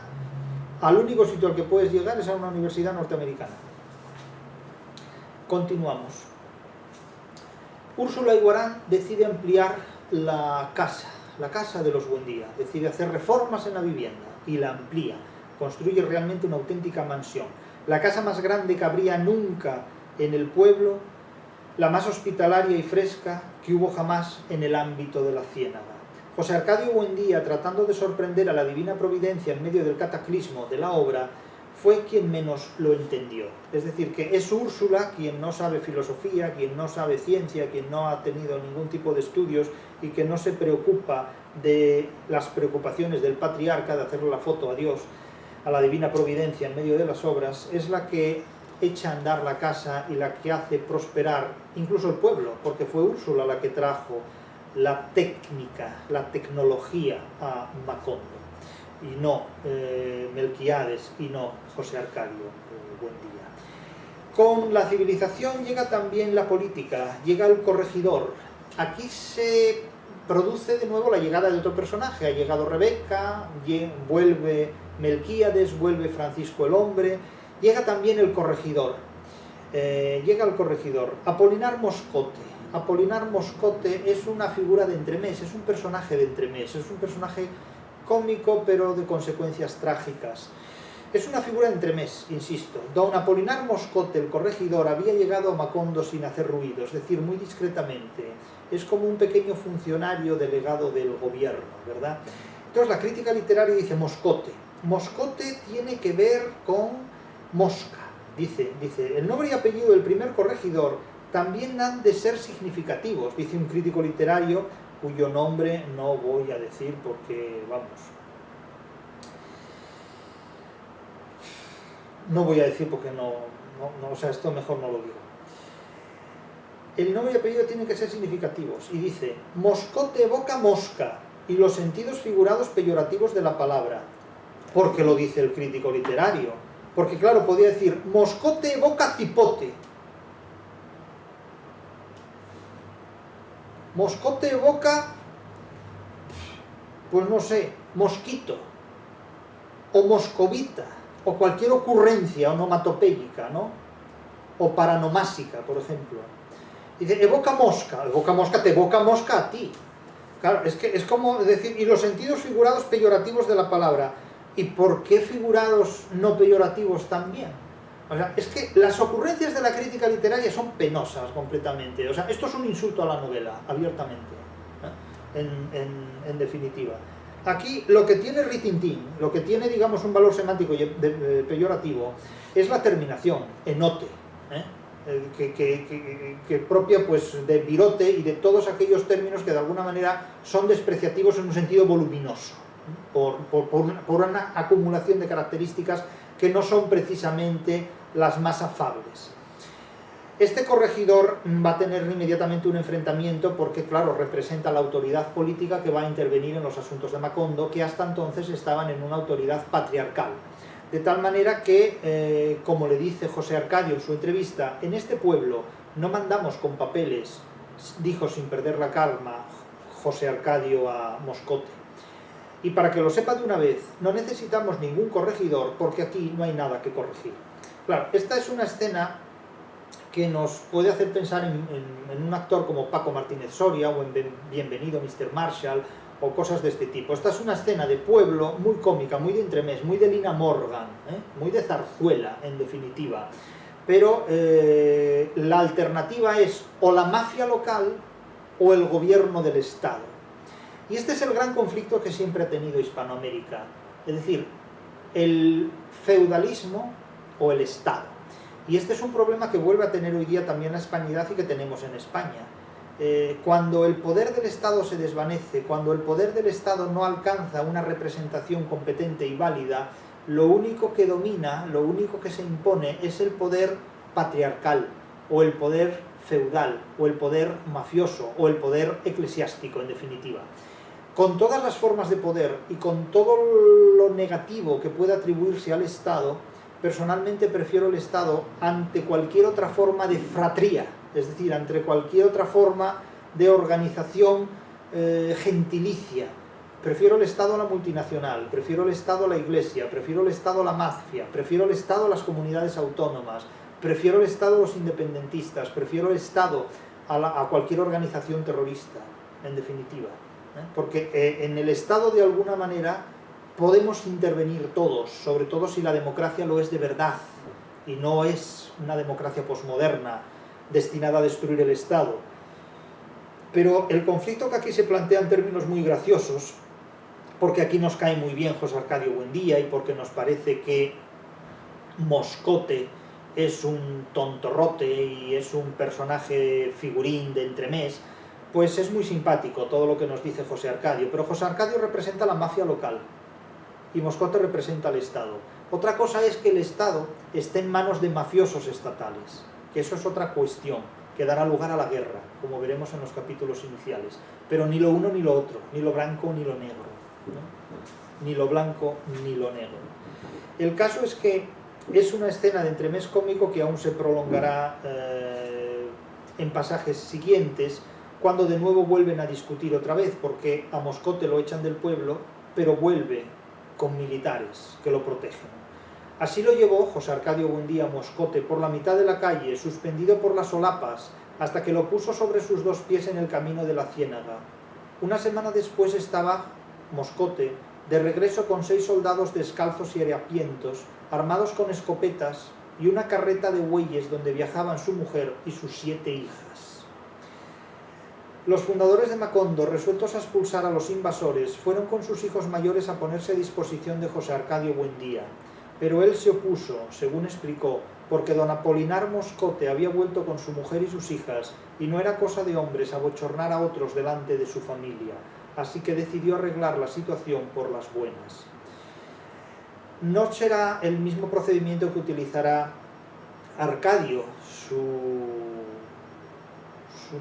al único sitio al que puedes llegar es a una universidad norteamericana. Continuamos. Úrsula Iguarán decide ampliar la casa de los Buendía, decide hacer reformas en la vivienda y la amplía, construye realmente una auténtica mansión. La casa más grande que habría nunca en el pueblo, la más hospitalaria y fresca que hubo jamás en el ámbito de la ciénaga. José Arcadio Buendía, tratando de sorprender a la divina providencia en medio del cataclismo de la obra, fue quien menos lo entendió. Es decir, que es Úrsula quien no sabe filosofía, quien no sabe ciencia, quien no ha tenido ningún tipo de estudios y que no se preocupa de las preocupaciones del patriarca, de hacerle la foto a Dios, a la divina providencia en medio de las obras, es la que echa a andar la casa y la que hace prosperar incluso el pueblo, porque fue Úrsula la que trajo la técnica, la tecnología a Macondo, y no Melquiades, y no José Arcadio Buendía. Con la civilización llega también la política, llega el corregidor. Aquí se produce de nuevo la llegada de otro personaje. Ha llegado Rebeca, vuelve Melquíades, vuelve Francisco el Hombre, llega también el corregidor. Llega el corregidor, Apolinar Moscote. Apolinar Moscote es una figura de entremés, es un personaje de entremés, es un personaje cómico pero de consecuencias trágicas. Es una figura de entremés, insisto. Don Apolinar Moscote, el corregidor, había llegado a Macondo sin hacer ruido, es decir, muy discretamente. Es como un pequeño funcionario delegado del gobierno, ¿verdad? Entonces la crítica literaria dice Moscote. Moscote tiene que ver con mosca. Dice, el nombre y apellido del primer corregidor también han de ser significativos, dice un crítico literario cuyo nombre no voy a decir porque, vamos, no voy a decir porque no, o sea, esto mejor no lo digo. El nombre y apellido tienen que ser significativos y dice, Moscote evoca mosca y los sentidos figurados peyorativos de la palabra. ¿Por qué lo dice el crítico literario? Porque claro, podía decir, Moscote evoca cipote. Moscote evoca, pues no sé, mosquito, o moscovita, o cualquier ocurrencia onomatopéyica, ¿no? O paranomásica, por ejemplo. Dice, evoca mosca te evoca mosca a ti. Claro, es que es como decir, y los sentidos figurados peyorativos de la palabra. ¿Y por qué figurados no peyorativos también? O sea, es que las ocurrencias de la crítica literaria son penosas completamente. O sea, esto es un insulto a la novela, abiertamente, en definitiva. Aquí lo que tiene ritintín, lo que tiene, digamos, un valor semántico peyorativo, es la terminación, enote, que propia pues, de virote y de todos aquellos términos que de alguna manera son despreciativos en un sentido voluminoso, por una acumulación de características que no son precisamente las más afables. Este corregidor va a tener inmediatamente un enfrentamiento porque, claro, representa la autoridad política que va a intervenir en los asuntos de Macondo, que hasta entonces estaban en una autoridad patriarcal. De tal manera que, como le dice José Arcadio en su entrevista, en este pueblo no mandamos con papeles, dijo sin perder la calma José Arcadio a Moscote. Y para que lo sepa de una vez, no necesitamos ningún corregidor porque aquí no hay nada que corregir. Claro, esta es una escena que nos puede hacer pensar en un actor como Paco Martínez Soria o en Bienvenido Mr. Marshall o cosas de este tipo. Esta es una escena de pueblo muy cómica, muy de entremés, muy de Lina Morgan, muy de zarzuela, en definitiva. Pero la alternativa es o la mafia local o el gobierno del Estado. Y este es el gran conflicto que siempre ha tenido Hispanoamérica, es decir, el feudalismo o el Estado. Y este es un problema que vuelve a tener hoy día también la hispanidad y que tenemos en España. Cuando el poder del Estado se desvanece, cuando el poder del Estado no alcanza una representación competente y válida, lo único que domina, lo único que se impone es el poder patriarcal, o el poder feudal, o el poder mafioso, o el poder eclesiástico, en definitiva. Con todas las formas de poder y con todo lo negativo que puede atribuirse al Estado, personalmente prefiero el Estado ante cualquier otra forma de fratría, es decir, ante cualquier otra forma de organización gentilicia. Prefiero el Estado a la multinacional, prefiero el Estado a la Iglesia, prefiero el Estado a la mafia, prefiero el Estado a las comunidades autónomas, prefiero el Estado a los independentistas, prefiero el Estado a cualquier organización terrorista, en definitiva. Porque en el Estado, de alguna manera, podemos intervenir todos, sobre todo si la democracia lo es de verdad, y no es una democracia posmoderna, destinada a destruir el Estado. Pero el conflicto que aquí se plantea en términos muy graciosos, porque aquí nos cae muy bien José Arcadio Buendía y porque nos parece que Moscote es un tontorrote y es un personaje figurín de entremés, pues es muy simpático todo lo que nos dice José Arcadio, pero José Arcadio representa la mafia local y Moscote representa al Estado. Otra cosa es que el Estado esté en manos de mafiosos estatales, que eso es otra cuestión, que dará lugar a la guerra, como veremos en los capítulos iniciales. Pero ni lo uno ni lo otro, ni lo blanco ni lo negro, ¿no? Ni lo blanco ni lo negro. El caso es que es una escena de entremés cómico que aún se prolongará en pasajes siguientes, cuando de nuevo vuelven a discutir otra vez, porque a Moscote lo echan del pueblo, pero vuelve con militares que lo protegen. Así lo llevó José Arcadio Buendía a Moscote por la mitad de la calle, suspendido por las solapas, hasta que lo puso sobre sus dos pies en el camino de la ciénaga. Una semana después estaba Moscote de regreso con 6 soldados descalzos y harapientos, armados con escopetas, y una carreta de bueyes donde viajaban su mujer y sus 7 hijas. Los fundadores de Macondo, resueltos a expulsar a los invasores, fueron con sus hijos mayores a ponerse a disposición de José Arcadio Buendía, pero él se opuso, según explicó, porque don Apolinar Moscote había vuelto con su mujer y sus hijas, y no era cosa de hombres abochornar a otros delante de su familia, así que decidió arreglar la situación por las buenas. No será el mismo procedimiento que utilizará Arcadio, su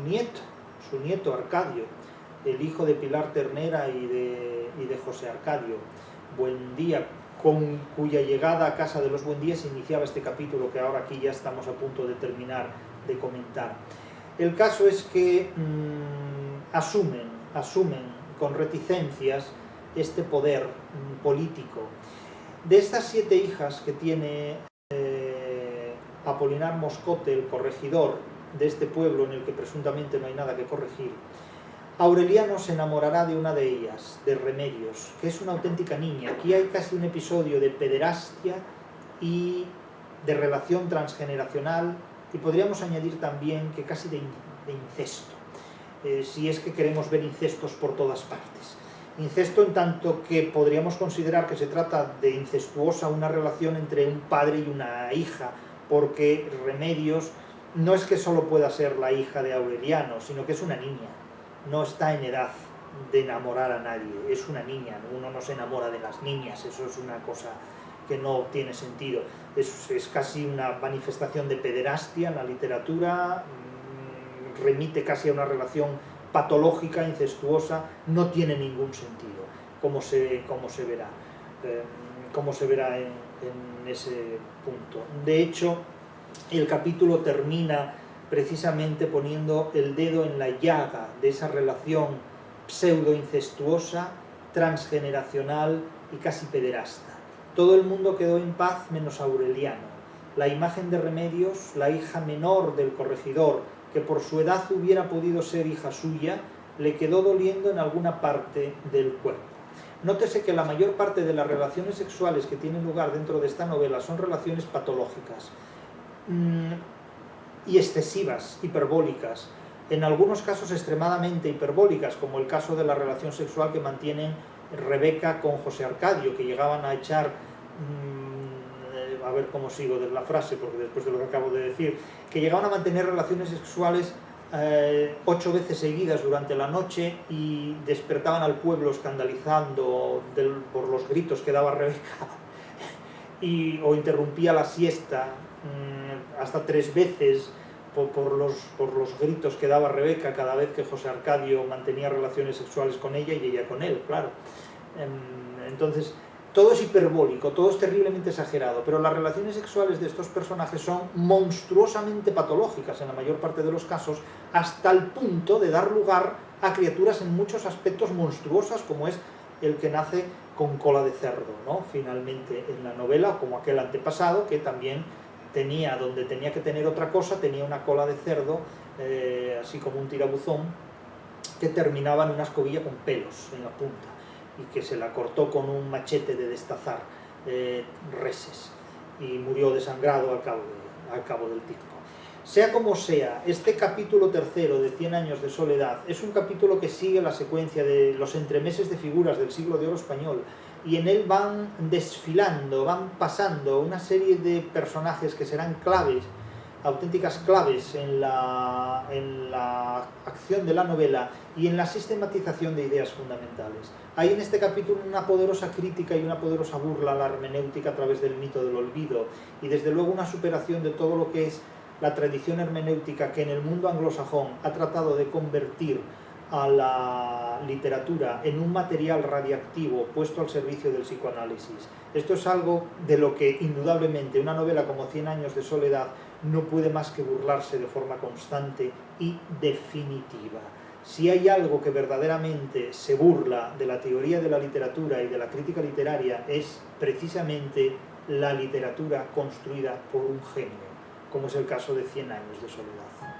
nieto Arcadio, el hijo de Pilar Ternera y de José Arcadio Buendía, con cuya llegada a casa de los Buendía se iniciaba este capítulo que ahora aquí ya estamos a punto de terminar de comentar. El caso es que asumen con reticencias este poder político. De estas 7 hijas que tiene Apolinar Moscote, el corregidor de este pueblo en el que presuntamente no hay nada que corregir, Aureliano se enamorará de una de ellas, de Remedios, que es una auténtica niña. Aquí hay casi un episodio de pederastia y de relación transgeneracional, y podríamos añadir también que casi de incesto, si es que queremos ver incestos por todas partes. Incesto en tanto que podríamos considerar que se trata de incestuosa una relación entre un padre y una hija, porque Remedios no es que solo pueda ser la hija de Aureliano, sino que es una niña. No está en edad de enamorar a nadie, es una niña, uno no se enamora de las niñas, eso es una cosa que no tiene sentido, es casi una manifestación de pederastia en la literatura, remite casi a una relación patológica, incestuosa, no tiene ningún sentido, como se verá en ese punto. De hecho, el capítulo termina precisamente poniendo el dedo en la llaga de esa relación pseudo-incestuosa, transgeneracional y casi pederasta. Todo el mundo quedó en paz menos Aureliano. La imagen de Remedios, la hija menor del corregidor, que por su edad hubiera podido ser hija suya, le quedó doliendo en alguna parte del cuerpo. Nótese que la mayor parte de las relaciones sexuales que tienen lugar dentro de esta novela son relaciones patológicas y excesivas, hiperbólicas, en algunos casos extremadamente hiperbólicas, como el caso de la relación sexual que mantienen Rebeca con José Arcadio, que llegaban a echar, a ver cómo sigo de la frase, porque después de lo que acabo de decir, que llegaban a mantener relaciones sexuales 8 veces seguidas durante la noche y despertaban al pueblo escandalizando por los gritos que daba Rebeca o interrumpía la siesta hasta 3 veces por los gritos que daba Rebeca cada vez que José Arcadio mantenía relaciones sexuales con ella y ella con él, claro. Entonces, todo es hiperbólico, todo es terriblemente exagerado, pero las relaciones sexuales de estos personajes son monstruosamente patológicas en la mayor parte de los casos, hasta el punto de dar lugar a criaturas en muchos aspectos monstruosas, como es el que nace con cola de cerdo, ¿no? Finalmente en la novela, como aquel antepasado, que también tenía, donde tenía que tener otra cosa, tenía una cola de cerdo, así como un tirabuzón, que terminaba en una escobilla con pelos en la punta, y que se la cortó con un machete de destazar reses, y murió desangrado al cabo del tiempo. Sea como sea, este capítulo tercero de 100 años de soledad es un capítulo que sigue la secuencia de los entremeses de figuras del siglo de oro español, y en él van desfilando, van pasando una serie de personajes que serán claves, auténticas claves en la acción de la novela y en la sistematización de ideas fundamentales. Hay en este capítulo una poderosa crítica y una poderosa burla a la hermenéutica a través del mito del olvido, y desde luego una superación de todo lo que es la tradición hermenéutica que en el mundo anglosajón ha tratado de convertir a la literatura en un material radiactivo puesto al servicio del psicoanálisis. Esto es algo de lo que indudablemente una novela como 100 años de soledad no puede más que burlarse de forma constante y definitiva. Si hay algo que verdaderamente se burla de la teoría de la literatura y de la crítica literaria, es precisamente la literatura construida por un genio, como es el caso de 100 años de soledad.